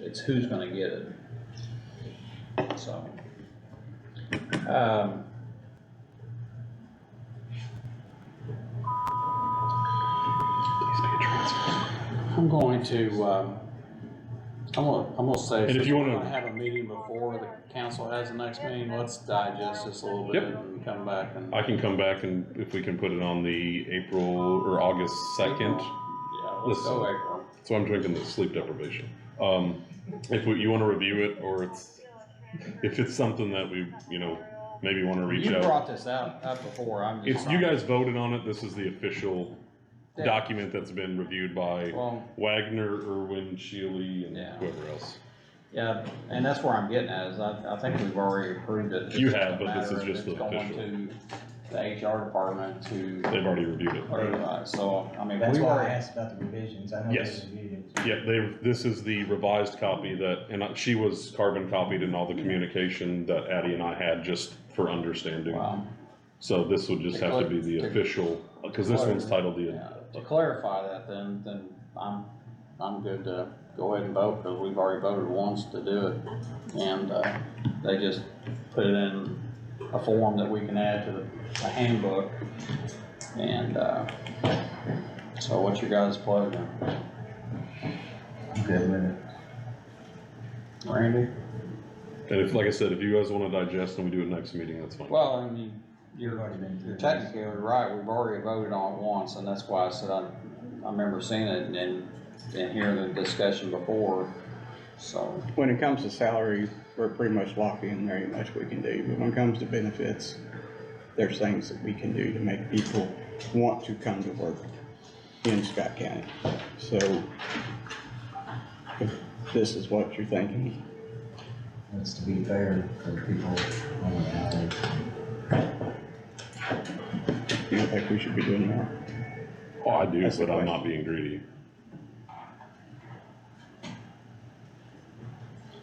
it's who's gonna get it. So, I'm going to, I'm gonna say, And if since you we're wanna- gonna have a meeting before the council has the next meeting, let's digest this a little bit Yep. and come back and. I can come back and if we can put it on the April or August 2nd. Yeah, let's go Listen. April. So I'm drinking the sleep deprivation. If you want to review it, or if it's something that we, maybe want to reach You out. brought this up before, I'm just. You guys voted on it. This is the official Yeah. document that's been reviewed by Well, Wagner, Irwin, Shealy, and Yeah. whoever else. yeah, and that's where I'm getting at, is I think we've already approved it. It's You just have, a but this matter is of just it's the official. Going to the HR department to, They've already reviewed it. so, I mean, That's we why I were, asked about the revisions, I know Yes. they reviewed it. Yeah, this is the revised copy she was carbon copied in all the communication that Addie and I had just for understanding. wow. So this would just have to be the official, because this one's titled Yeah, to clarify that, then I'm good to go ahead and vote, because we've already voted once to do it. And, they just put it in a form that we can add to the handbook. And, so what's your guys' pleasure? I'm good with it. Randy? And if, like I said, if you guys wanna digest and we do it next meeting, that's fine. Well, I mean, You've already been through you're this. technically right, we've already voted on it once, and that's why I said I remember seeing it and hearing the discussion before, so. When it comes to salary, we're pretty much locked in, there ain't much we can do, but when it comes to benefits, there's things that we can do to make people want to come to work in Scott County. So, if this is what you're thinking, It's to be fair for people on the alley. you don't think we should be doing more? Oh, I do, That's the but I'm question. not being greedy.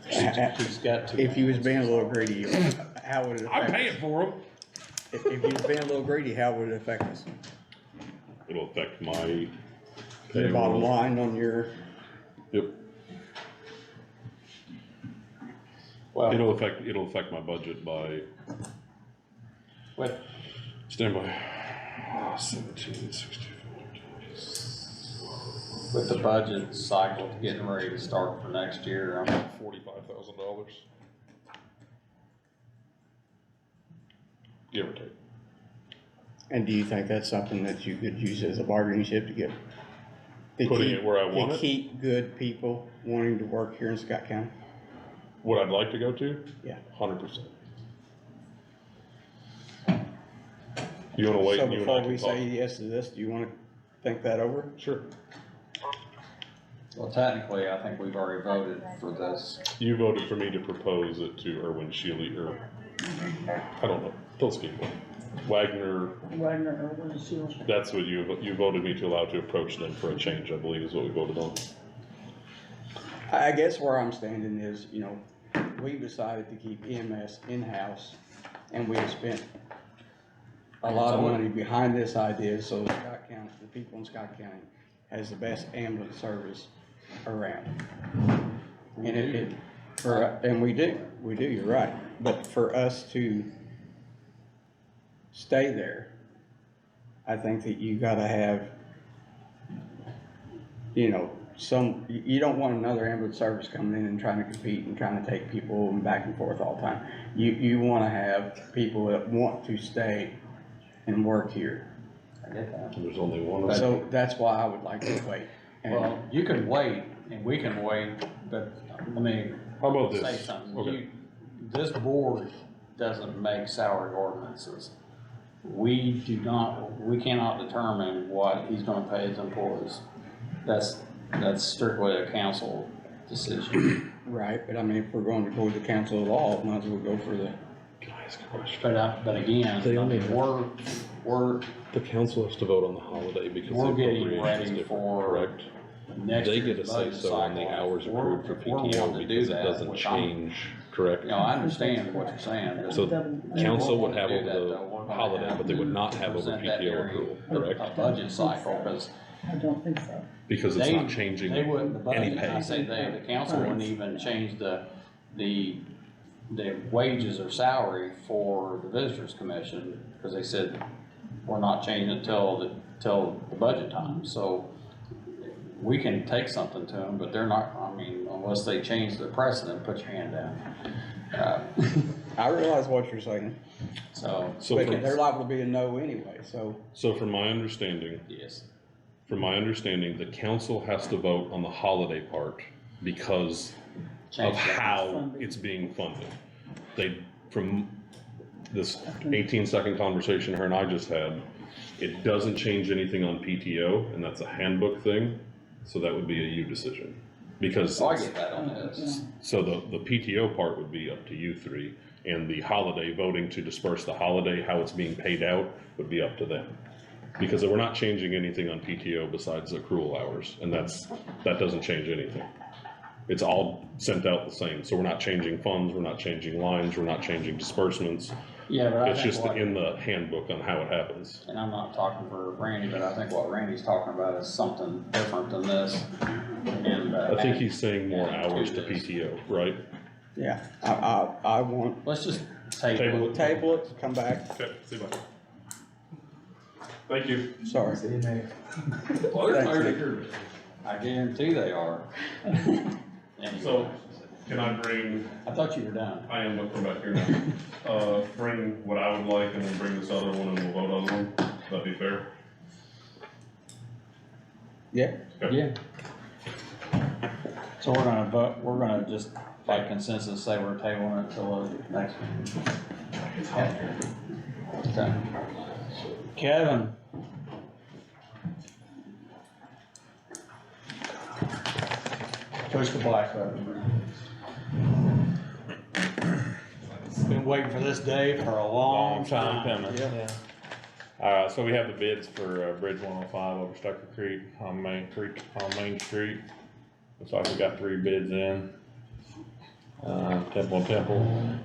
He's got to. If you was being a little greedy, how would it I'm affect? paying for them. If you was being a little greedy, how would it affect us? It'll affect my Your payroll. bottom line on your, Yep, Well, it'll affect my budget by, with, stand by, 17, 16. with the budget cycle getting ready to start for next year, $45,000. Give or take. and do you think that's something that you could use as a bargaining chip to get putting it where I want To it, keep good people wanting to work here in Scott County? what I'd like to go to? Yeah. 100%. You wanna wait So and you and before I we can talk? say yes to this, do you wanna think that over? Sure. Well, technically, I think we've already voted for this. You voted for me to propose it to Erwin Shealy, or, I don't know, don't speak for me. Wagner, Wagner, or was Seal? that's what you voted me to allow to approach them for a change, I believe is what we voted on. I guess where I'm standing is, you know, we've decided to keep EMS in-house, and we have spent a lot of money behind this idea, so Scott County, the people in Scott County has the best ambulance service around. And and we do, you're right, but for us to stay there, I think that you gotta have, you know, you don't want another ambulance service coming in and trying to compete and trying to take people back and forth all the time. You wanna have people that want to stay and work here. I get that. There's only one of them. So that's why I would like to wait. And Well, you can wait, and we can wait, but let me How about say this? something. Okay. This board doesn't make salary ordinances. We cannot determine what he's gonna pay his employees. That's strictly a council decision. Right, but I mean, if we're going to go with the council of law, might as well go for the, Can I ask a question? But again, They only- we're The council has to vote on the holiday because We're the getting appropriation is ready different, for correct? next They year's get a say budget so on the cycle. hours We're- approved for we're PTO wanting to do because it that, doesn't which I'm- change, correct? You know, I understand what you're saying. but So council would have do over that, the though. We're gonna holiday, have but they would to not have over present that PTO during accrual, a correct? budget cycle, because I don't think so. Because it's they, not changing they wouldn't, the any budget, I pay. say they, the council wouldn't even change the wages or salary for the visitors commission, because they said, we're not changing it till the budget time, so we can take something to them, but they're not, I mean, unless they change the precedent, put your hand down. I realize what you're saying, So, So but from, they're liable to be a no anyway, so. so from my understanding, yes, the council has to vote on the holiday part because change of that. how it's being funded. From this 18-second conversation her and I just had, it doesn't change anything on PTO, and that's a handbook thing, so that would be a you decision. Because, Oh, I get that on this. so the PTO part would be up to you three, and the holiday, voting to disperse the holiday, how it's being paid out, would be up to them. Because we're not changing anything on PTO besides accrual hours, and that doesn't change anything. It's all sent out the same, so we're not changing funds, we're not changing lines, we're not changing disbursements. Yeah, but I It's think just what, in the handbook on how it happens. and I'm not talking for Randy, but I think what Randy's talking about is something different than this. And, I think he's saying more and hours to do this. PTO, right? Yeah, I want, Let's just Table table it. it. table it, come back, Okay, see you later. Thank you. sorry. See you next. I guarantee they are. Anyway, So, can I bring, I thought you were done. I am looking back here now, bring what I would like and then bring this other one and we'll vote on them, that'd be fair? Yeah, Yeah. So we're gonna vote, we're gonna just by consensus say we're tabling it till the next one. Okay. Kevin. Push the black button. Been waiting for this day for a long time. coming. Yeah. So we have the bids for Bridge 105 over Stucker Creek on Main Street. Looks like we got 3 bids in. Temple & Temple,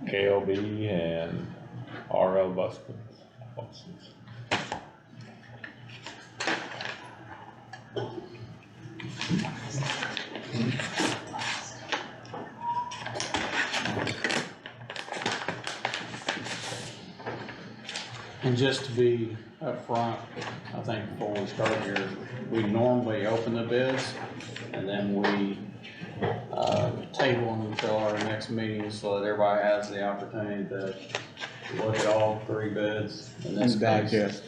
KLB, and RL Buskins. And just to be upfront, I think before we start here, we normally open the bids and then we table them until our next meeting so that everybody has the opportunity to look at all 3 bids in this and case. digest.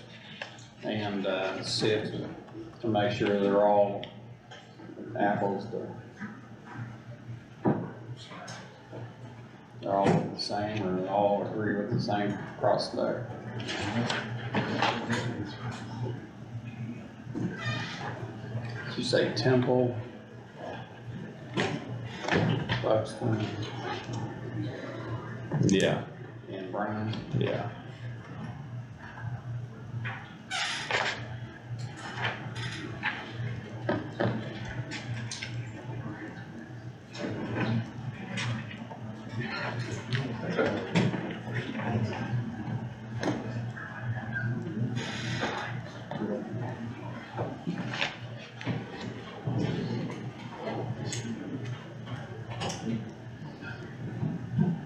And sift to make sure they're all apples to. They're all the same, or they all agree with the same across there. Did you say Temple? Buxton Yeah, and Brown? yeah.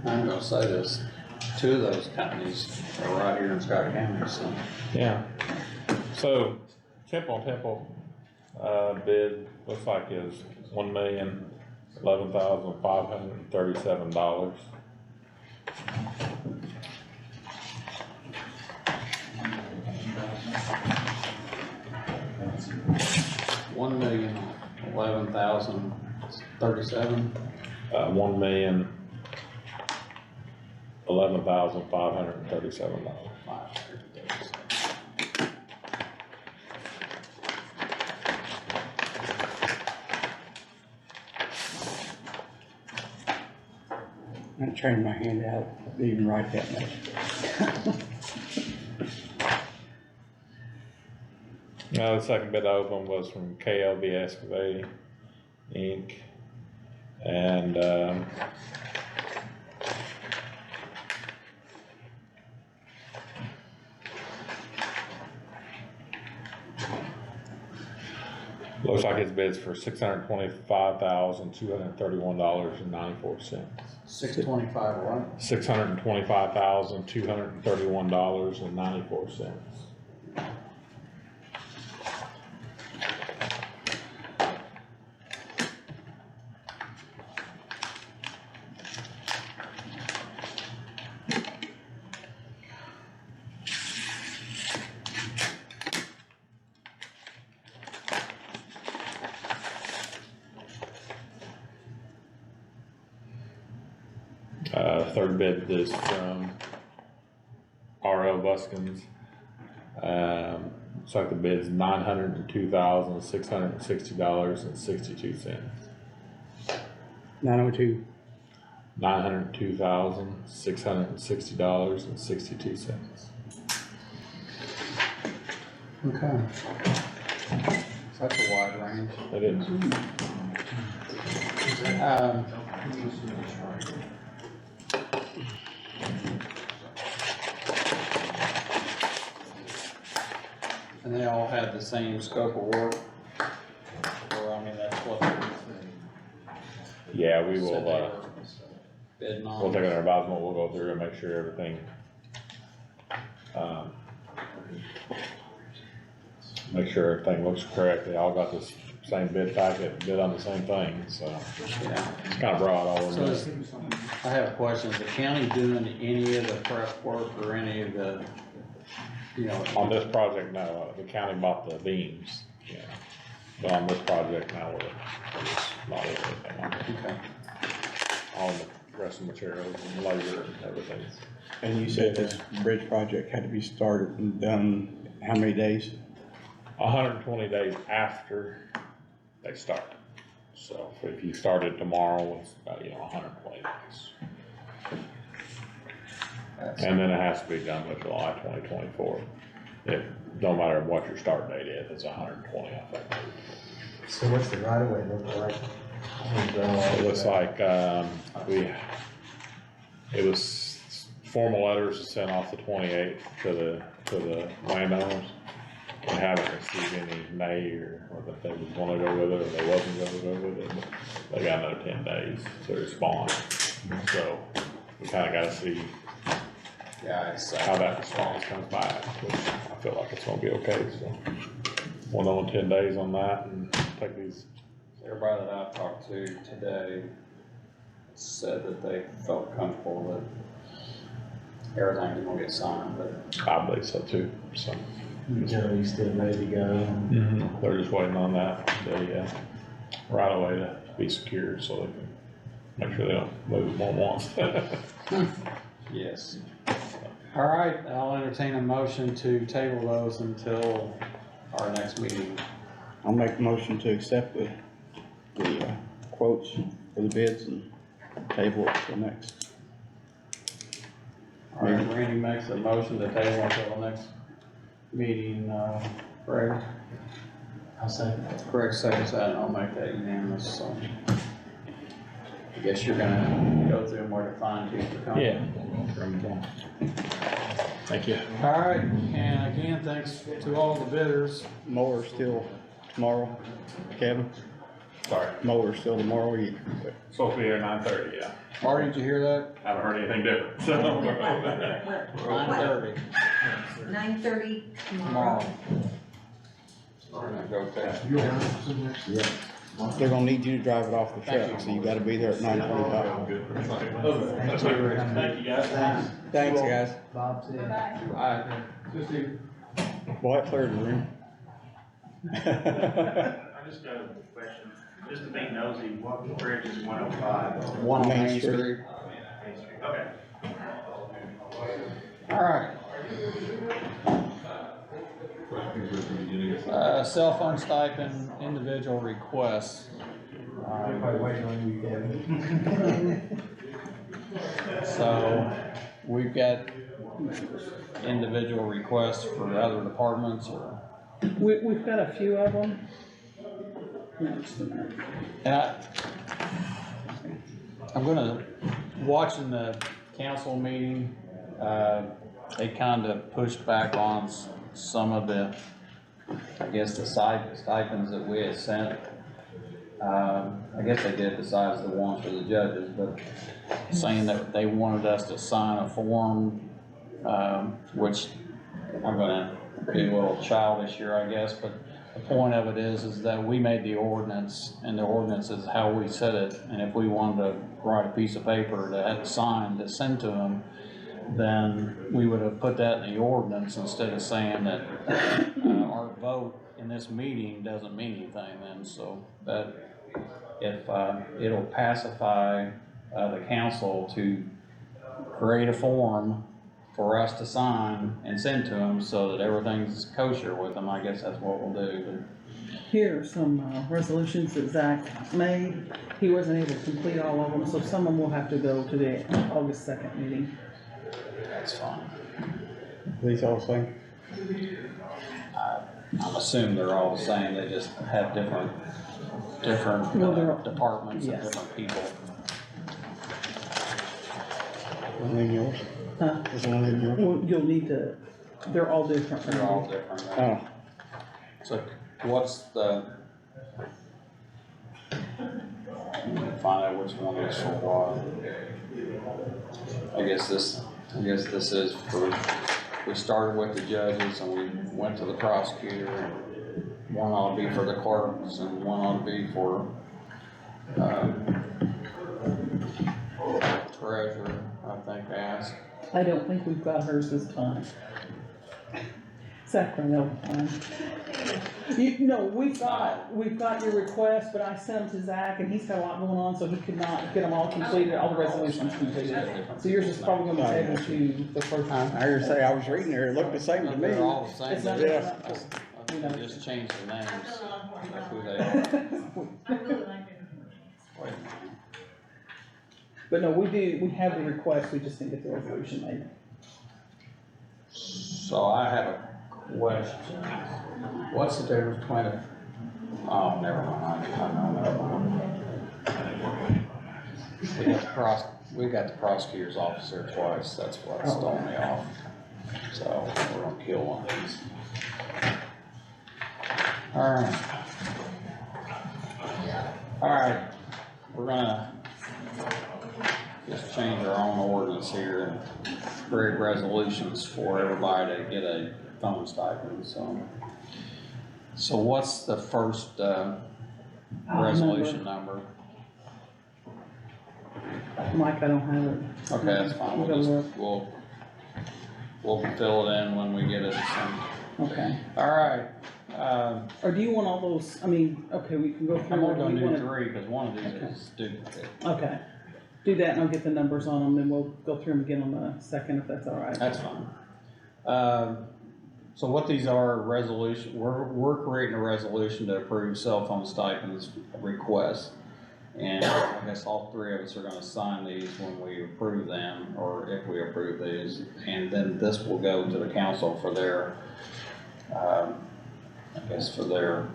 I'm gonna say this, two of those companies are right here in Scott County, so. Yeah. So, Temple, bid, looks like is $1,011,537. $1,011,037. $1,011,537. I turned my hand out, to even write that much. The second bid open was from KLB Excavating Inc. And, looks like his bid's for $625,231.94. 625 what? $625,231.94. Third bid is from R.L. Buskins. Looks like the bid's $902,660.62. 902. $902,660.62. Okay. Such a wide range. It is. And they all had the same scope of work, or, I mean, that's what they Yeah, we said they will, were bidding we'll on. take an advisement, we'll go through and make sure everything, make sure everything looks correct. They all got this same bid packet, bid on the same thing, so Yeah. it's kind of broad all So over. is, I have a question, is the county doing any of the prep work or any of the, you know? On this project, no, the county bought the beams, yeah. But on this project now, we're not doing anything on it. Okay. All the rest of the materials and labor and everything. And you said this bridge project had to be started and done how many days? 120 days after they start. So if you started tomorrow, it's about, 120 days. And then it has to be done by July 2024. It don't matter what your start date is, it's 120, I think. So what's the right of way look like? It looks like, it was formal letters sent off the 28th to the landowners. They haven't received any nay or that they was gonna go with it or they wasn't gonna go with it, but they got another 10 days to respond. So we kinda gotta see Yeah, it's, how that response comes back, which I feel like it's gonna be okay, so. One on 10 days on that and take these, everybody that I've talked to today said that they felt comfortable that everything's gonna get signed, but I believe so too, so. Utility's still ready to go. They're just waiting on that, right away to be secured so they can make sure they don't move more than once. Yes. All right, I'll entertain a motion to table those until our next meeting. I'll make a motion to accept the quotes for the bids and table it till next. All right, Randy makes a motion to table until the next meeting, Greg. I'll say, Greg seconds that, and I'll make that unanimous, so. I guess you're gonna go through them where to find you for comment. Thank you. All right, and again, thanks to all the bidders. Mower still tomorrow, Kevin? Sorry, Mower still tomorrow, supposed to be here at 9:30, yeah. Marty, did you hear that? Haven't heard anything different, so. 9:30 9:30 tomorrow. We're gonna go test. yeah. they're gonna need you to drive it off the truck, so you gotta be there at 9:45. Thank you, guys. Thanks, guys. Bob said. Bye. Boy, it cleared the room. I just got a question, just to be nosy, what bridge is 105? One on Main Main Street. Street. Okay. All right. Cell phone stipend, individual requests. Everybody waiting on you, Kevin. So, we've got individual requests for other departments, or, We've got a few of them. and I'm gonna, watching the council meeting, they kinda pushed back on some of the, I guess, the stipends that we had sent. I guess they did besides the ones for the judges, but saying that they wanted us to sign a form, which I'm gonna be a little childish here, I guess, but the point of it is that we made the ordinance, and the ordinance is how we said it, and if we wanted to write a piece of paper that had signed to send to them, then we would have put that in the ordinance instead of saying that, our vote in this meeting doesn't mean anything then, so that if, it'll pacify, the council to create a form for us to sign and send to them so that everything's kosher with them, I guess that's what we'll do. Here are some resolutions that Zach made. He wasn't able to complete all of them, so some of them will have to go to the August 2nd meeting. That's fine. These all the same? I'm assuming they're all the same, they just have different Well, they're all- departments and yes. different people. One in yours? Huh? Is one in yours? Well, you'll need to, they're all different. They're all different, right? Oh, So what's the, let me find out which one is for what. I guess this is for, we started with the judges and we went to the prosecutor, and one ought to be for the clerks and one ought to be for, treasurer, I think they asked. I don't think we've got hers this time. Sacramento time. We've got your request, but I sent them to Zach and he's got a lot going on, so he could not get them all completed, all the resolutions completed. So yours is probably gonna be able to the first time. I heard you say, I was reading there, it looked the same to me. They're all the same. It's not- Yeah. I think they just changed the names, that's who they are. Wait a minute. But no, we have the request, we just didn't get the resolution made. So I have a question. What's the difference between a, oh, never mind, I know, never mind. We got the prosecutor's officer twice, that's what's throwing me off. So we're gonna kill one of these. Alright, we're gonna just change our own ordinance here and create resolutions for everybody to get a phone stipend, so. So what's the first, resolution number? Mike, I don't have it. Okay, that's fine, We'll go look. we'll fill it in when we get it, Okay, All right, or do you want all those, I mean, okay, we can go through. I'm only it. gonna You do wanna- three, cause one of these is duplicate. Okay, do that and I'll get the numbers on them, then we'll go through them again on the second, if that's all right. That's fine. So what these are, resolution, we're creating a resolution to approve cell phone stipends requests. And I guess all three of us are gonna sign these when we approve them, or if we approve these. And then this will go to the council for their, I guess for their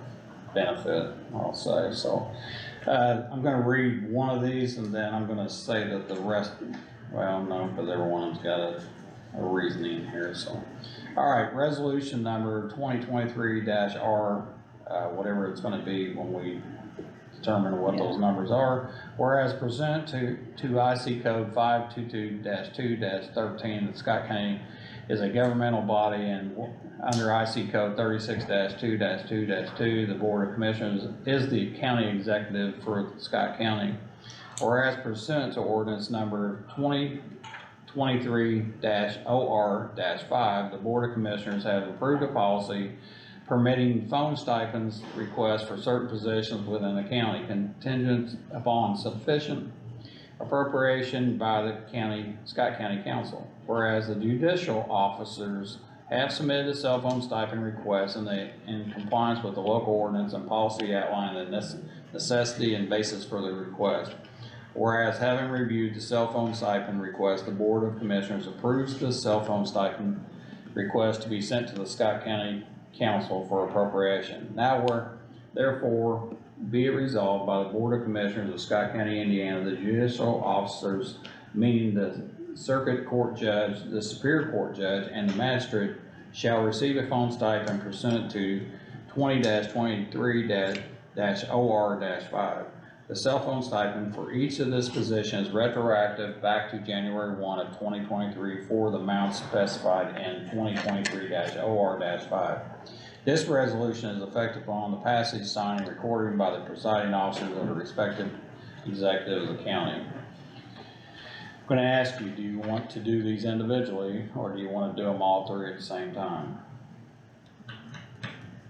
benefit, I'll say, so. I'm gonna read one of these and then I'm gonna say that the rest, well, no, because every one of them's got a reasoning here, so. All right, resolution number 2023-R, whatever it's gonna be when we determine what those numbers are. Whereas pursuant to IC code 522-2-13, that Scott County is a governmental body, and under IC code 36-2-2-2, the Board of Commissioners is the county executive for Scott County. Whereas pursuant to ordinance number 2023-OR-5, the Board of Commissioners have approved a policy permitting phone stipends requests for certain positions within the county, contingent upon sufficient appropriation by the Scott County Council. Whereas the judicial officers have submitted a cell phone stipend request in compliance with the local ordinance and policy outlining the necessity and basis for the request. Whereas having reviewed the cell phone stipend request, the Board of Commissioners approves the cell phone stipend request to be sent to the Scott County Council for appropriation. Now therefore be it resolved by the Board of Commissioners of Scott County, Indiana, the judicial officers, meaning the circuit court judge, the superior court judge, and the magistrate shall receive a phone stipend pursuant to 20-23-OR-5. The cell phone stipend for each of this position is retroactive back to January 1 of 2023 for the amount specified in 2023-OR-5. This resolution is effective upon the passage, signing, and recording by the presiding officers of the respective executives of the county. I'm gonna ask you, do you want to do these individually, or do you wanna do them all three at the same time?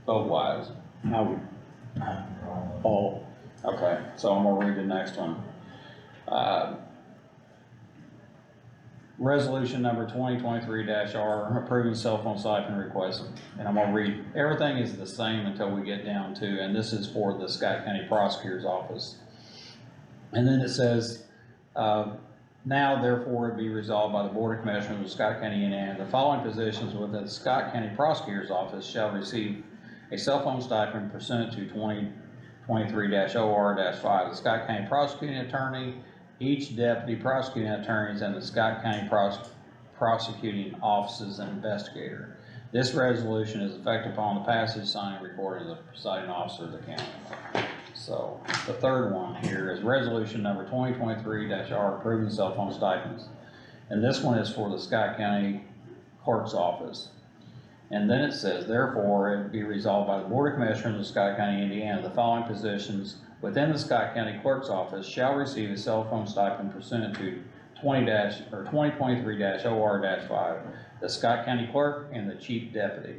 Vote wise. I would, all, Okay, so I'm gonna read the next one. Resolution number 2023-R, approving cell phone stipend request. And I'm gonna read, everything is the same until we get down to, and this is for the Scott County Prosecutor's Office. And then it says, now therefore it be resolved by the Board of Commissioners of Scott County, Indiana, the following positions within the Scott County Prosecutor's Office shall receive a cell phone stipend pursuant to 2023-OR-5. The Scott County Prosecuting Attorney, each deputy prosecuting attorneys, and the Scott County prosecuting offices and investigator. This resolution is effective upon the passage, signing, recording of the presiding officer of the county. So the third one here is resolution number 2023-R, approving cell phone stipends. And this one is for the Scott County Clerk's Office. And then it says, therefore, it be resolved by the Board of Commissioners of Scott County, Indiana, the following positions within the Scott County Clerk's Office shall receive a cell phone stipend pursuant to 2023-OR-5, the Scott County Clerk and the Chief Deputy.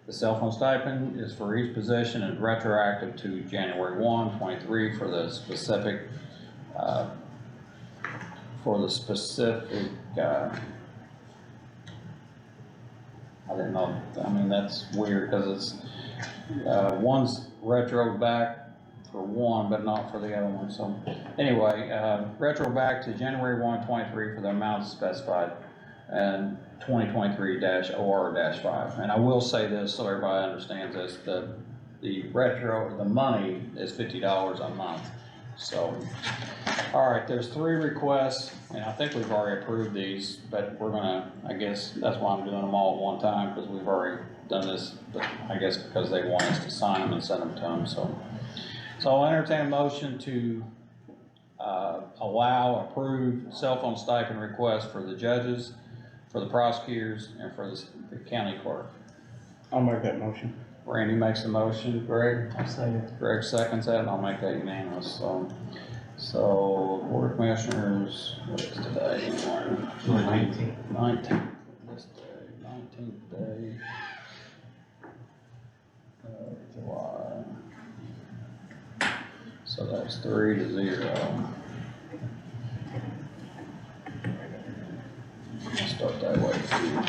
The cell phone stipend is for each position and retroactive to January 1, 23 for the specific, I didn't know, I mean, that's weird, cause it's, one's retro back for one, but not for the other one, so. Anyway, retro back to January 1, 23 for the amounts specified, and 2023-OR-5. And I will say this, so everybody understands this, the money is $50 a month, so. All right, there's three requests, and I think we've already approved these, but we're gonna, I guess, that's why I'm doing them all at one time, because we've already done this, but I guess because they want us to sign them and send them to them, so. So I'll entertain a motion to, approve cell phone stipend requests for the judges, for the prosecutors, and for the county clerk. I'll make that motion. Randy makes the motion, Greg? I'll second. Greg seconds that, and I'll make that unanimous, so, Board of Commissioners, what is today? 19th. This day, 19th day. So that's 3-0. Start that way too.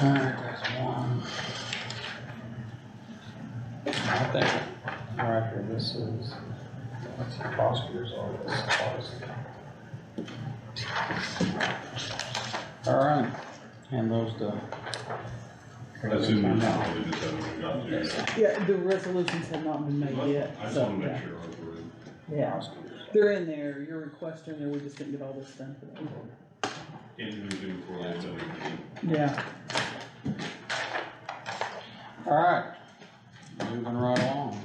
Alright, there's one. I think right here, this is, that's the prosecutor's office. Alright, hand those to. I assume we probably just haven't got to it. Yeah, the resolutions have not been made yet, I just so, wanna make yeah. sure we're in. Yeah, they're in there, your requests are in there, we just didn't get all this done today. Can't do anything before they tell you. Yeah, Alright, moving right along.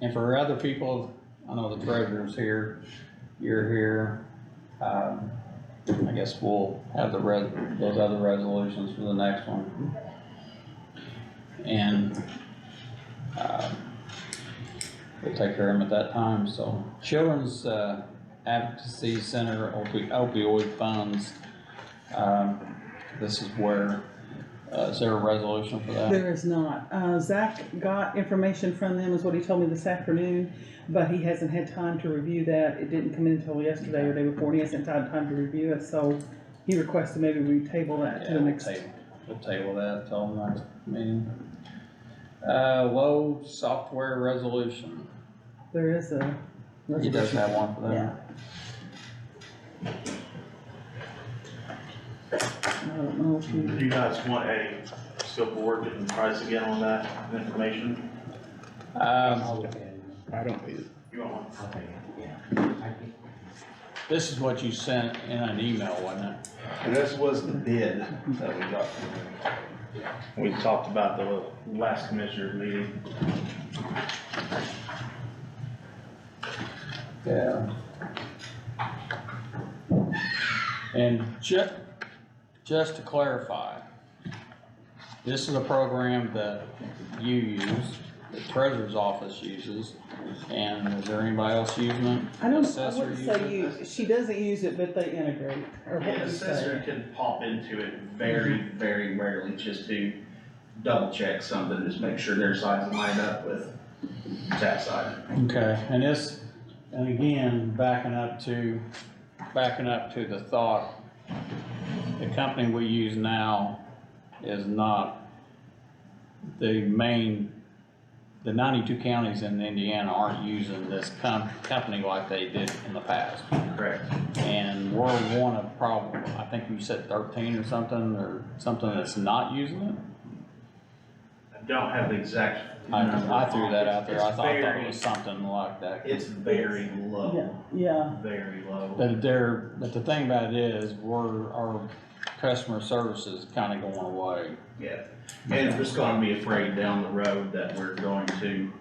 And for other people, I know the treasurer's here, you're here. I guess we'll have those other resolutions for the next one. And, we'll take care of them at that time, so. Children's, Advocacy Center opioid funds, this is where, is there a resolution for that? there is not. Zach got information from them, is what he told me this afternoon, but he hasn't had time to review that. It didn't come in until yesterday or day before, and he hasn't had time to review it, so he requested maybe we table that to Yeah, the next. we'll table that till the next meeting. Low software resolution, There is a he does resolution. have one for that. Yeah. I don't know if Do you, you guys want a scope of work and price again on that information? I don't either. You want one? This is what you sent in an email, wasn't it? And this was the bid that we got. We talked about the last commissioner meeting. Yeah. And just to clarify, this is a program that you use, the treasurer's office uses, and is there anybody else using it? I don't, I Assessor wouldn't uses say it? you, she doesn't use it, but they integrate, or what The do you assessor say? can pop into it very, very rarely just to double check something, just make sure their sides line up with tax side. Okay, and this, and again, backing up to the thought, the company we use now is not the main, the 92 counties in Indiana aren't using this company like they did in the past. Correct. And we're one of probably, I think you said 13 or something that's not using it. I don't have the exact number. I threw that out there, I It's thought it very- was something like that. It's very low, Yeah, very low. But the thing about it is, our customer service is kinda going away. Yeah, and just gonna be afraid down the road that we're going to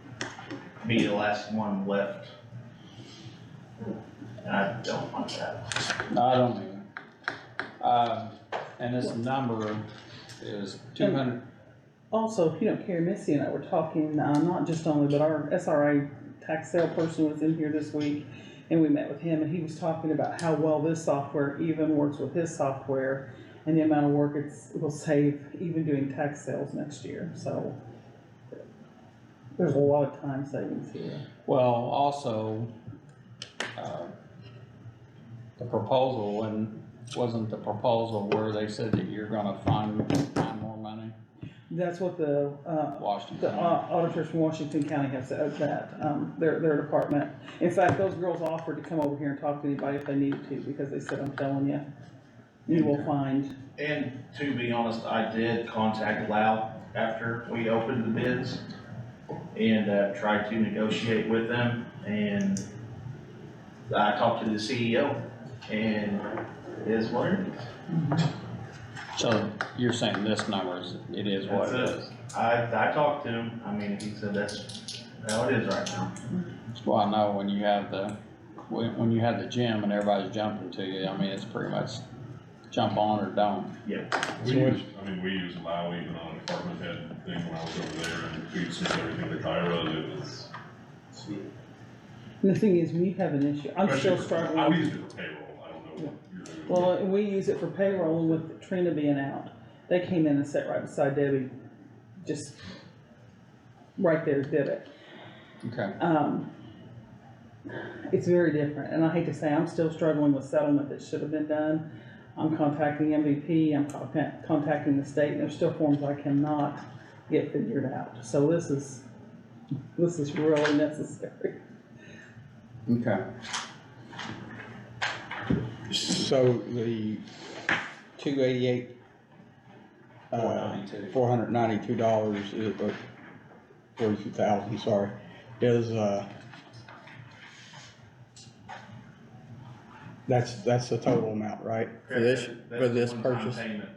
be the last one left. And I don't want that. No, I don't either. And this number is 200, also, if you don't care, Missy and I were talking, not just only, but our SRA tax sale person was in here this week, and we met with him, and he was talking about how well this software even works with his software, and the amount of work it will save even doing tax sales next year, so there's a lot of time savings here. well, also, the proposal, and wasn't the proposal where they said that you're gonna find more money? That's what the Washington. auditors from Washington County have said, that, their department. In fact, those girls offered to come over here and talk to anybody if they needed to, because they said, I'm telling you, you will find. And to be honest, I did contact Lau after we opened the bids and tried to negotiate with them, and I talked to the CEO, and it is what it is. So you're saying this number it is what it That's is? I talked to him, I mean, he said that's how it is right now. Well, I know when you have when you have the gym and everybody's jumping to you, I mean, it's pretty much jump on or don't. We use, we use Maui even on a department head thing when I was over there, and we used everything to Kairos, it was. And the thing is, when you have an issue, I'm still struggling. I used it for payroll, I don't know what you're doing. Well, we use it for payroll, and with Trina being out, they came in and sat right beside Debbie, just right there, did it. Okay. It's very different, and I hate to say, I'm still struggling with settlement that should have been done. I'm contacting MVP, I'm contacting the state, and there's still forms I cannot get figured out. So this is really necessary. Okay. So the 288, $492. $492 is, or 42,000, sorry, is, that's the total amount, right? For this, That for is a this one-time purchase? payment.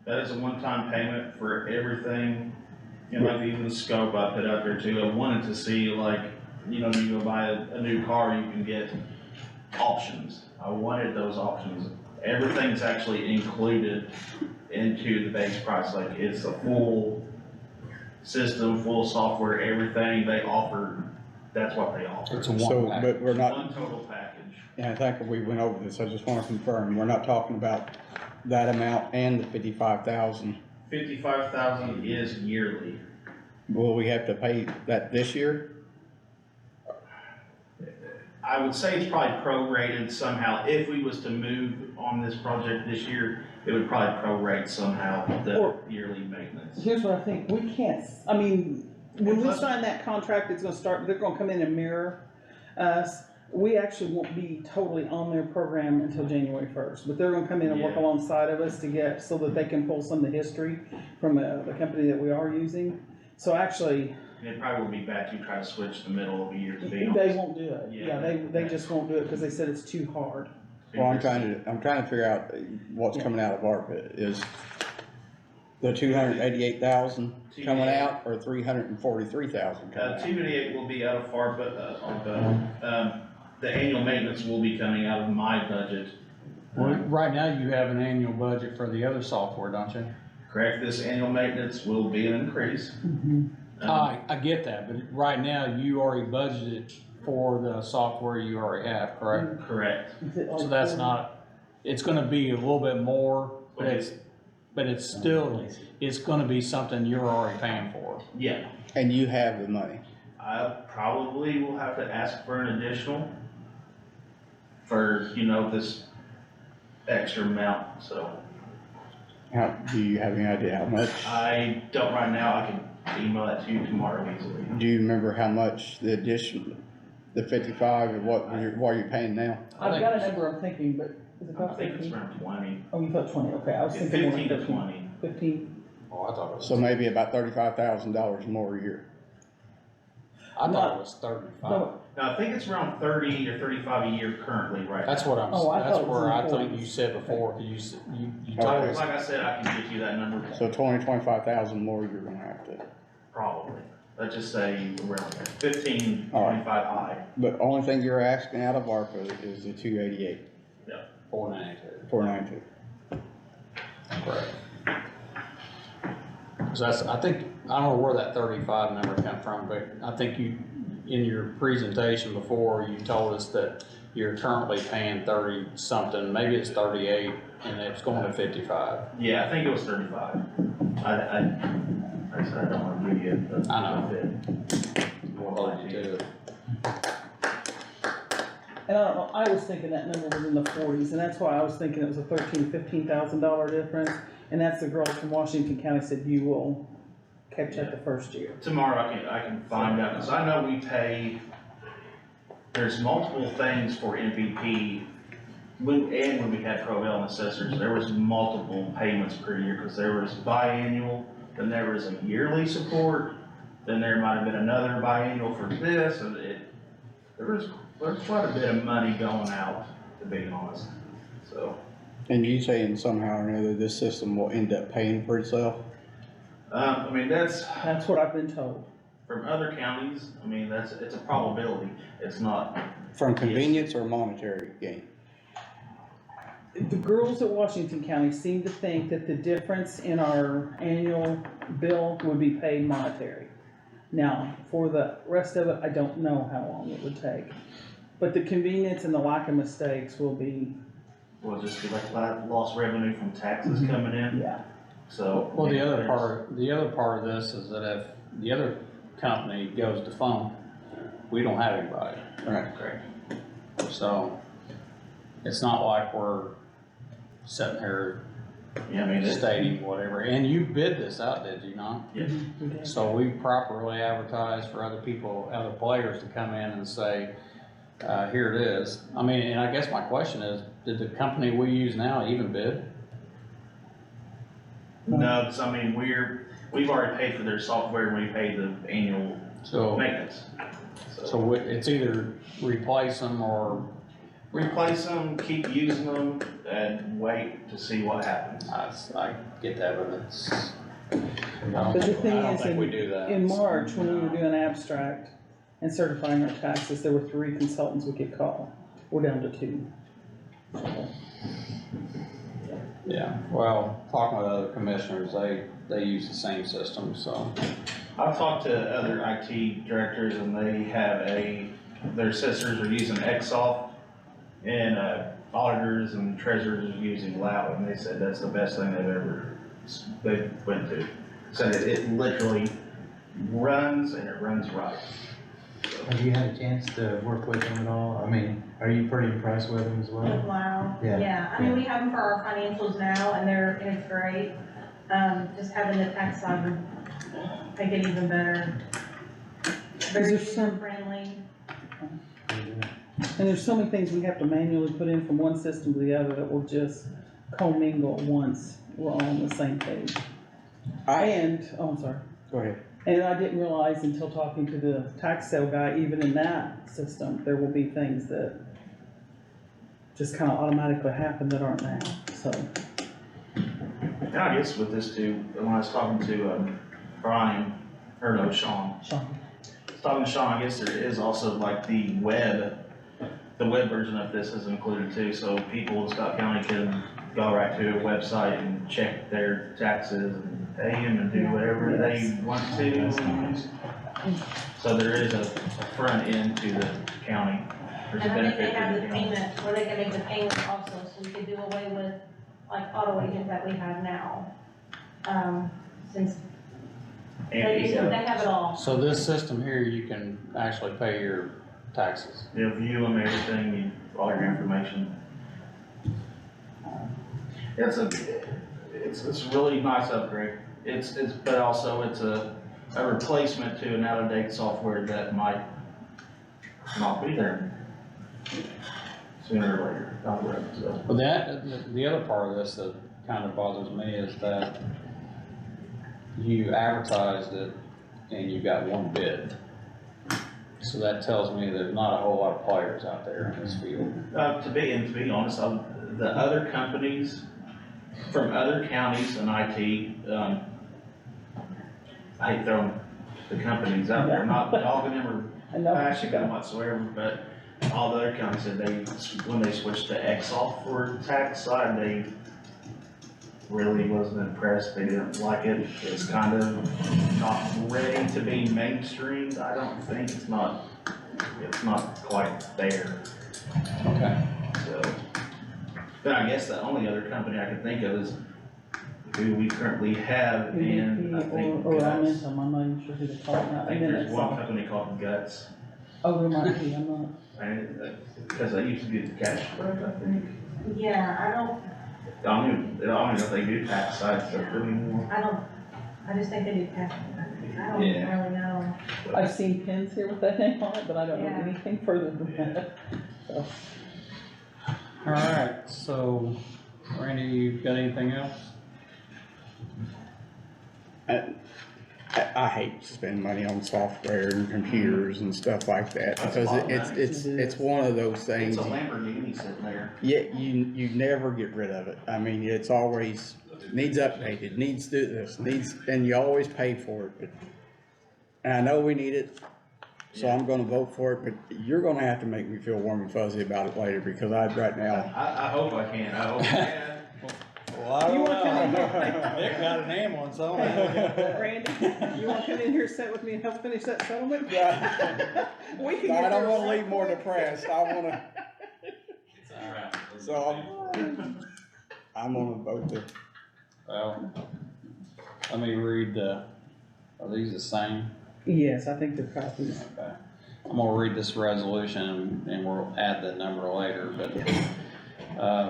That is a one-time payment for everything, and like even the scope I put out there too, I wanted to see like, you know, you go buy a new car, you can get options. I wanted those options. Everything's actually included into the base price, like it's a full system, full software, everything they offer, that's what they offer. It's a So, one pack. but we're not, One total package. and I think we went over this, I just wanna confirm, we're not talking about that amount and the 55,000. 55,000 is yearly. Will we have to pay that this year? I would say it's probably prorated somehow. If we was to move on this project this year, it would probably prorate somehow the Or- yearly maintenance. Here's what I think, we can't, I mean, when we sign that contract, it's gonna start, they're gonna come in and mirror us. We actually won't be totally on their program until January 1st, but they're gonna come in and work Yeah. alongside of us to get, so that they can pull some of the history from the company that we are using. So actually, And it probably will be bad to try to switch the middle of the year to be they honest. won't do it, Yeah. yeah, they just won't do it, cause they said it's too hard. Well, I'm trying to figure out what's coming out of ARPA, is the 288,000 coming out, or 343,000 coming out? 288 will be out of ARPA, the annual maintenance will be coming out of my budget. Well, right now you have an annual budget for the other software, don't you? Correct, this annual maintenance will be an increase. I get that, but right now you already budgeted for the software you already have, correct? Correct. Is it So like that's 40? not, it's gonna be a little bit more, but it's still, it's gonna be something you're already paying for. Yeah, And you have the money. I probably will have to ask for an additional for, you know, this extra amount, so. How, do you have any idea how much? I don't right now, I can email that to you tomorrow easily. Do you remember how much the addition, the 55, or what you're paying now? I've got a number I'm thinking, but is it I about think it's 15? around 20, Oh, you thought 20, okay, I was thinking more like 15 to 15. 20. 15, Oh, I thought it was. So maybe about $35,000 more a year. I thought it was 35. no, Now, I think it's around 30 or 35 a year currently right now. That's what I'm, Oh, I that's thought it was where in I the think 40s. you said before, cause you told Okay. us. Like I said, I can get you that number So 25,000 more you're gonna have to. probably. Let's just say around 15, All right. 25 high. But the only thing you're asking out of ARPA is the 288, 492. 492. Correct. So that's, I think, I don't know where that 35 number come from, but I think you, in your presentation before, you told us that you're currently paying 30 something, maybe it's 38, and it's going to 55. Yeah, I think it was 35. Like I said, I don't want to give you the. I know. the- We'll hold you to it. and I don't know, I was thinking that number was in the 40s, and that's why I was thinking it was a $15,000 difference. And that's the girl from Washington County said you will catch up the first year. Tomorrow I can find out, because I know we pay, there's multiple things for MVP. When we had Provell and assessors, there was multiple payments per year, because there was biannual, then there was a yearly support, then there might have been another biannual for this, and there's quite a bit of money going out, to be honest, so. And you saying somehow or another this system will end up paying for itself? I mean, that's, That's what I've been told. from other counties, I mean, it's a probability, it's not From convenience or monetary gain? The girls at Washington County seem to think that the difference in our annual bill would be paid monetary. Now, for the rest of it, I don't know how long it would take. But the convenience and the lack of mistakes will be, Will just be like lost revenue from taxes coming in, yeah. so. Well, the other part of this is that if the other company goes defunct, we don't have anybody. Right. Correct. So it's not like we're sitting here Yeah, I mean, it's, stating whatever. And you bid this out, did you not? yes, We did. So we properly advertised for other people, other players to come in and say, here it is. I mean, and I guess my question is, did the company we use now even bid? no, it's, I mean, we've already paid for their software and we paid the annual So, maintenance. so it's either replace them or, Replace them, keep using them, and wait to see what happens. I get that, but it's, I But the thing don't is, think we do that. in March, when we were doing abstract and certifying our taxes, there were 3 consultants we could call. We're down to 2. Yeah, well, talking with other commissioners, they use the same system, so. I've talked to other IT directors and they have their assessors are using Xsoft and auditors and treasurers are using Loud, and they said that's the best thing they went to. Said it literally runs and it runs right. Have you had a chance to work with them at all? I mean, are you pretty impressed with them as well? Wow, Yeah. yeah, I mean, we have them for our financials now, and it's great. Just having the tax side would make it even better. Very there some- user friendly. And there's so many things we have to manually put in from one system to the other that will just commingle once we're all on the same page. I'm sorry. Go ahead. And I didn't realize until talking to the tax sale guy, even in that system, there will be things that just kinda automatically happen that aren't now, so. And I guess with this too, when I was talking to Brian, or no, Sean, Sean. talking to Sean, I guess there is also like the web version of this is included too, so people in Scott County can go right to a website and check their taxes and pay them and do whatever they want to. So there is a front end to the county. There's a And I think they benefit have to the the county. payment, where they can make the payment also, so we could do away with like auto agent that we have now. Since And you they have it all. So this system here, you can actually pay your taxes. can view them, everything, all your information. It's a really nice upgrade. But also it's a replacement to an out-of-date software that might not be there sooner or later down the road, so. But the other part of this that kind of bothers me is that you advertised it and you got one bid. So that tells me there's not a whole lot of players out there in this field. To be honest, the other companies from other counties and IT, I hate throwing the companies out there, not dogging them I or know. bashing them whatsoever, but all the other counties said when they switched to Xsoft for tax side, they really wasn't impressed, they didn't like it, it's kind of not ready to be mainstreamed, I don't think, it's not quite there, Okay. so. But I guess the only other company I can think of is who we currently have, and I think Or Guts. Momentum, I'm not even sure who to call it now. I think And then there's it's one all- company called Guts, Oh, there might be, I'm not. because they used to do the cash flow, I think. Yeah, I don't I don't know if they do tax side stuff anymore. I just think they do cash. I don't Yeah. really know. I've seen pins here with that name on it, but I don't know Yeah. anything further than that. So, All right, so Randy, you got anything else? I hate to spend money on software and computers and stuff like that, That's a because lot of it's one of those things. It's a Lamborghini sitting there. Yet you never get rid of it. I mean, it's always, needs updated, needs to do this, and you always pay for it. And I know we need it, So I'm gonna vote for it, but you're gonna have to make me feel warm and fuzzy about it later, because right now, I hope I can, I hope I can. Well, I You don't wanna come in know. here? Nick got an ambulance on it. Randy, you wanna come in here, sit with me and help finish that settlement? We can I get don't there wanna right leave more quick. depressed, I wanna, so I'm gonna vote to, Well, let me read are these the same? Yes, I think they're copies. Okay. I'm gonna read this resolution and we'll add the number later, but,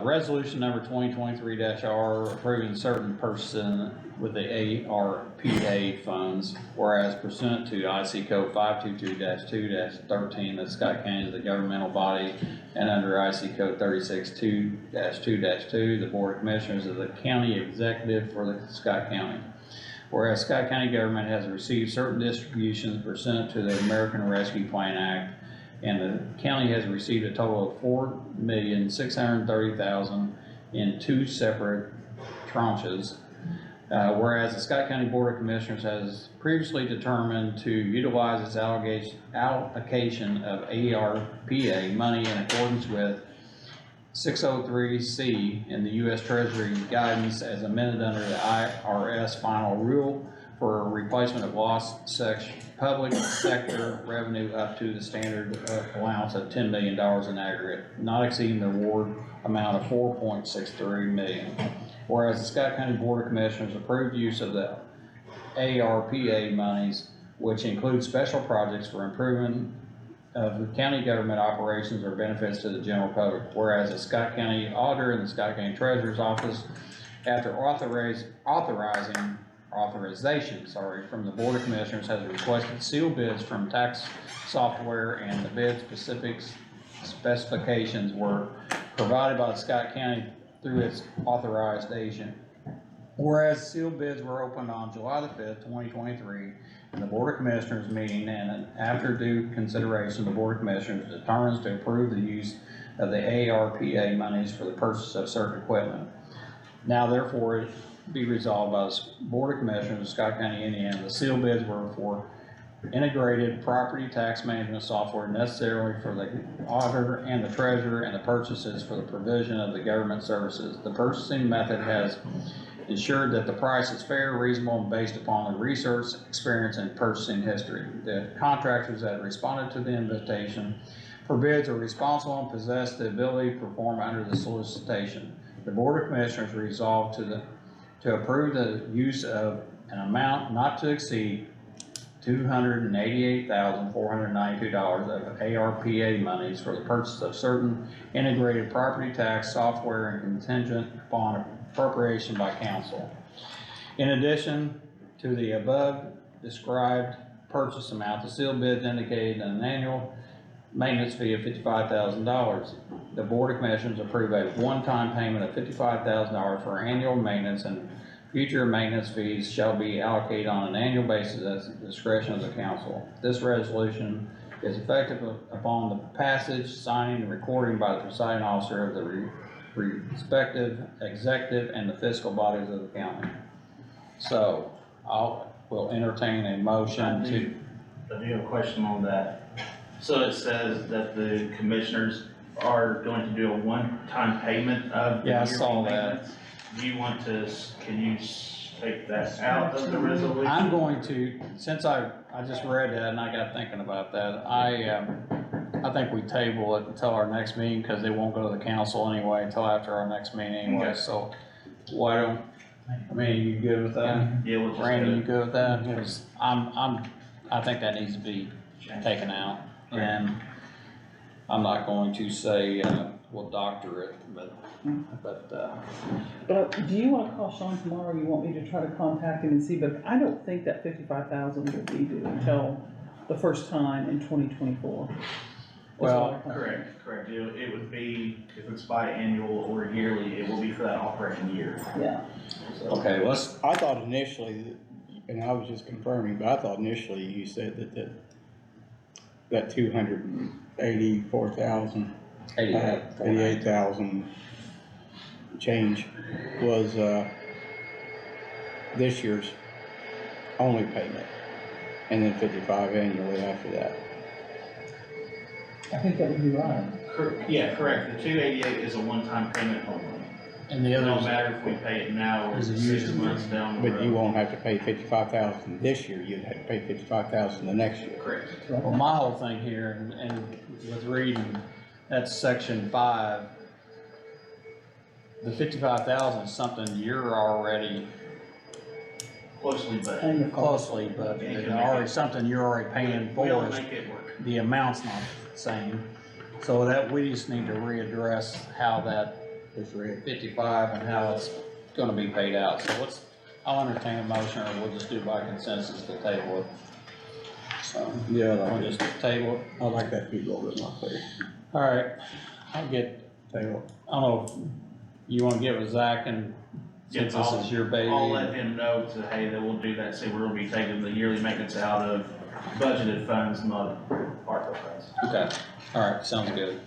resolution number 2023-R approving certain person with the ARPA funds, whereas pursuant to IC code 522-2-13, that Scott County is a governmental body, and under IC code 36-2-2-2, the Board of Commissioners is the county executive for the Scott County. Whereas Scott County government has received certain distributions pursuant to the American Rescue Plan Act, and the county has received a total of $4,630,000 in 2 separate tranches. Whereas the Scott County Board of Commissioners has previously determined to utilize its allocation of ARPA money in accordance with 603C in the U.S. Treasury guidance as amended under the IRS final rule for replacement of lost public sector revenue up to the standard allowance of $10 million in aggregate, not exceeding the award amount of $4.63 million. Whereas the Scott County Board of Commissioners approved use of the ARPA monies, which include special projects for improvement of the county government operations or benefits to the general public, whereas the Scott County Auditor and the Scott County Treasurer's Office, after authorization from the Board of Commissioners, has requested sealed bids from tax software, and the bid specifications were provided by the Scott County through its authorized agent. Whereas sealed bids were opened on July the 5th, 2023, in the Board of Commissioners meeting, and after due consideration, the Board of Commissioners determines to approve the use of the ARPA monies for the purchase of certain equipment. Now therefore, it be resolved by the Board of Commissioners of Scott County, Indiana, the sealed bids were for integrated property tax management software necessarily for the auditor and the treasurer, and the purchases for the provision of the government services. The purchasing method has ensured that the price is fair, reasonable, and based upon the research, experience, and purchasing history. The contractors that responded to the invitation for bids are responsible and possess the ability to perform under the solicitation. The Board of Commissioners resolved to approve the use of an amount not to exceed $288,492 of ARPA monies for the purchase of certain integrated property tax software and contingent upon appropriation by council. In addition to the above described purchase amount, the sealed bids indicated an annual maintenance fee of $55,000. The Board of Commissioners approved a one-time payment of $55,000 for annual maintenance, and future maintenance fees shall be allocated on an annual basis at the discretion of the council. This resolution is effective upon the passage, signing, and recording by the presiding officer of the respective executive and the fiscal bodies of the county. So we'll entertain a motion to. I do have a question on that. So it says that the commissioners are going to do a one-time payment of the Yeah, I yearly saw that. maintenance. Do you want to, can you take that out of the resolution? I'm going to, since I just read that and I got thinking about that, I think we table it until our next meeting, because they won't go to the council anyway until after our next meeting anyway, Okay. so why don't, you good with that? Yeah, we'll just. Randy, you good with that? Because I think that needs to be taken out, and I'm not going to say, we'll doctor it, but But do you wanna call Sean tomorrow, or you want me to try to contact him and see, but I don't think that 55,000 will be due until the first time in 2024. Well, Correct. It would be, if it's biannual or yearly, it will be for that operating year. Yeah. So- okay, I thought initially, and I was just confirming, but I thought initially you said that 284,000. 88,000 change was, this year's only payment, and then 55 annually after that. I think that would be right. Yeah, correct, the 288 is a one-time payment only. And the It don't others, matter if we pay it now or Is it 6 usually- months down the road. But you won't have to pay 55,000 this year, you'd have to pay 55,000 the next year. Correct. well, my whole thing here, and with reading, that's section 5. The 55,000 is something you're already Closely, but And the cost. closely, but it's already something you're already paying we for. don't make it work. The amount's not the same. So that, we just need to readdress how that Just read. 55 and how it's gonna be paid out. So I'll entertain a motion, or we'll just do by consensus to table it. So, Yeah, we'll just table it. I like that to be a little bit more clear. All right, I'll get, Table. I don't know, if you wanna get with Zach, and since this is your baby. I'll let him know to, hey, that we'll do that, say we're gonna be taking the yearly maintenance out of budgeted funds, not ARPA funds. Okay, all right, sounds good.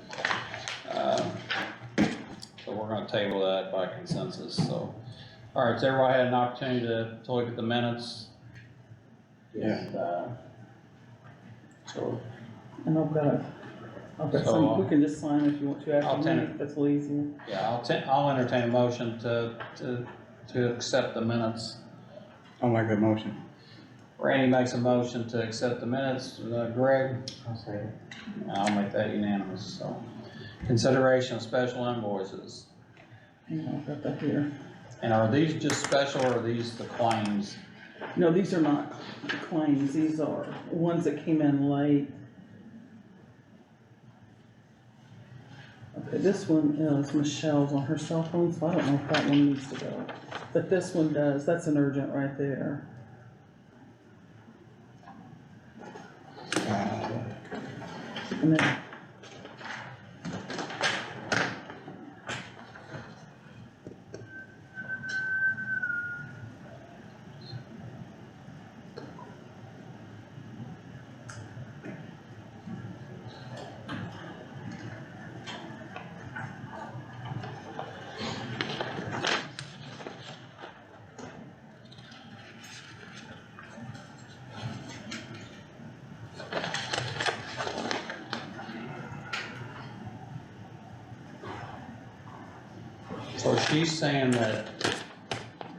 So we're gonna table that by consensus, so. All right, so everybody had an opportunity to look at the minutes? Yeah. And, so, And I've got So, some, we can just sign if you want to I'll after the take meeting, if that's a little easier. yeah, I'll entertain a motion to accept the minutes. I'll make that motion. Randy makes a motion to accept the minutes, Greg? I'll say it. I'll make that unanimous, so. Consideration of special invoices. Hang on, I've got that here. And are these just special, or are these the claims? No, these are not claims, these are ones that came in late. Okay, this one is Michelle's on her cell phone, so I don't know if that one needs to go. But this one does, that's an urgent right there. And then, So she's saying that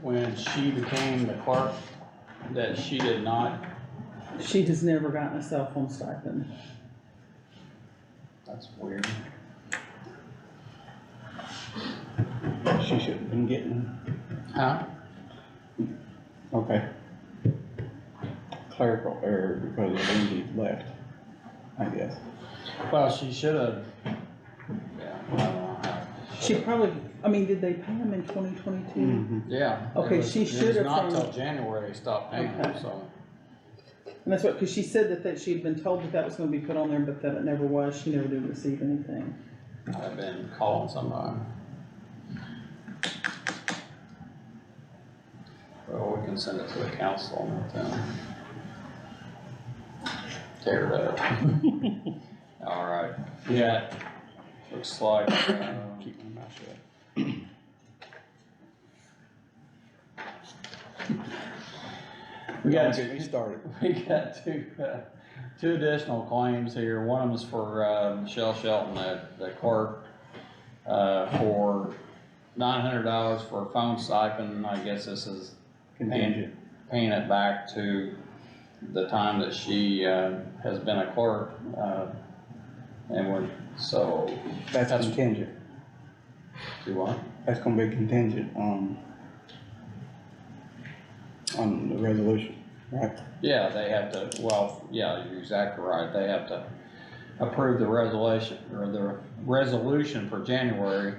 when she became the clerk, that she did not, she has never gotten a cell phone stipend. that's weird. She should have been getting, Huh? okay. Clerical error because of Lindy left, I guess. Well, she should have, yeah, I don't know how. She probably, I mean, did they pay him in 2022? Yeah. it Okay, was- she It should was have not from- till January they stopped paying her, Okay. so. And that's what, cause she said that she'd been told that was gonna be put on there, but that it never was, she never did receive anything. I've been calling somebody. Well, we can send it to the council and let them tear it up. All right, yeah, looks like, Keep my mouth shut. we got, Don't get me started. we got two additional claims here. One of them is for, Michelle Shelton, the clerk, for $900 for a phone stipend. I guess this is Contingent. paying it back to the time that she, has been a clerk, and we're, so, That's That's- contingent. do what? That's gonna be contingent on the resolution, right? Yeah, they have to, well, yeah, you're exactly right, they have to approve the resolution, or the resolution for January.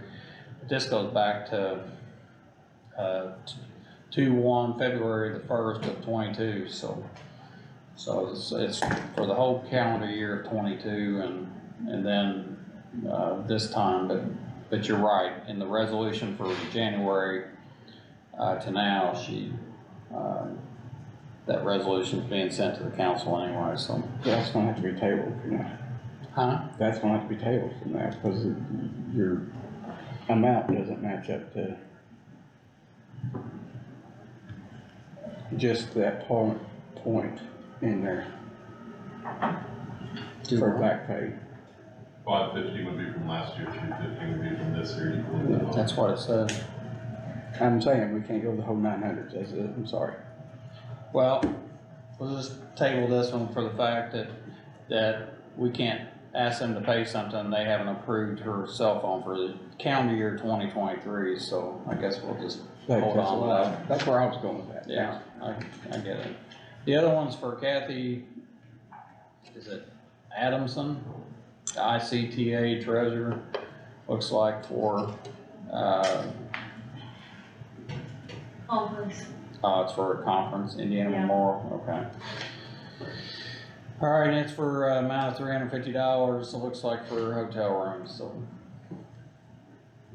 This goes back to, 2/1, February the 1st of 22, so it's for the whole calendar year of 22, and then, this time, but you're right, in the resolution for January, to now, that resolution's being sent to the council anyway, so. That's gonna have to be tabled for now. Huh? That's gonna have to be tabled for now, because your amount doesn't match up to just that point in there for back pay. 550 would be from last year, 350 would be from this year, equaling that. That's what it says. I'm saying we can't go the whole 900, that's it, I'm sorry. Well, we'll just table this one for the fact that we can't ask them to pay something they haven't approved her cell phone for the calendar year 2023, so I guess we'll just hold on to that. That's where I was going with that. Yeah, I get it. The other one's for Kathy, is it Adamson, the ICTA treasurer, looks like for, Conference. it's for a conference, Indiana Yeah. Memorial, okay. All right, and it's for an amount of $350, it looks like for hotel rooms, so.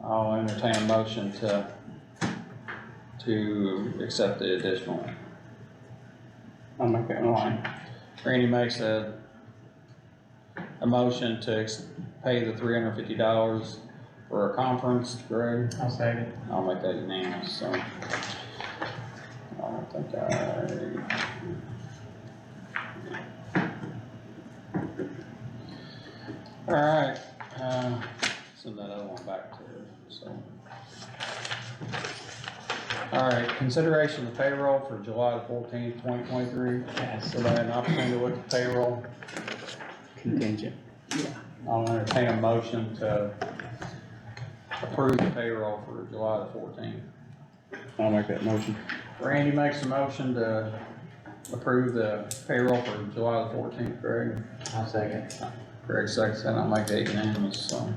I'll entertain a motion to accept the additional I'll make that motion. line. Randy makes a motion to pay the $350 for a conference, Greg? I'll second. I'll make that unanimous, so. I don't think Alright, send that other one back to her, so. Alright, consideration of payroll for July the 14th, 2023. So I had an opportunity to look at payroll. Contingent. I'll entertain a motion to approve the payroll for July the 14th. I'll make that motion. Randy makes a motion to approve the payroll for July the 14th, Greg. I'll second. Greg seconds, and I'll make that unanimous, so.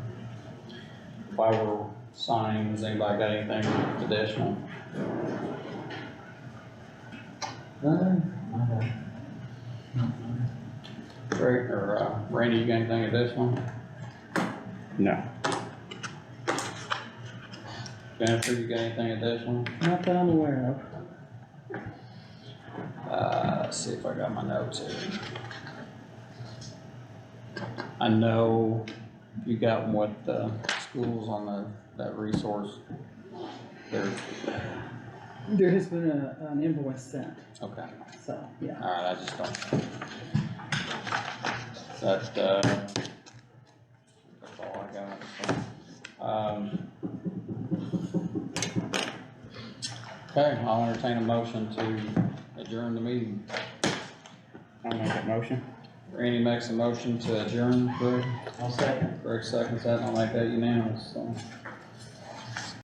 While we're signing, has anybody got anything additional? Greg, or, Randy, you got anything additional? No. Jennifer, you got anything additional? Not that I'm aware of. Let's see if I got my notes here. I know you got what the schools on that resource. There has been an invoice sent, Okay, so, yeah. alright, I just don't. That, that's all I got, so. Okay, I'll entertain a motion to adjourn the meeting. I'll make that motion. Randy makes a motion to adjourn, Greg. I'll second. Greg seconds that, and I'll make that unanimous, so.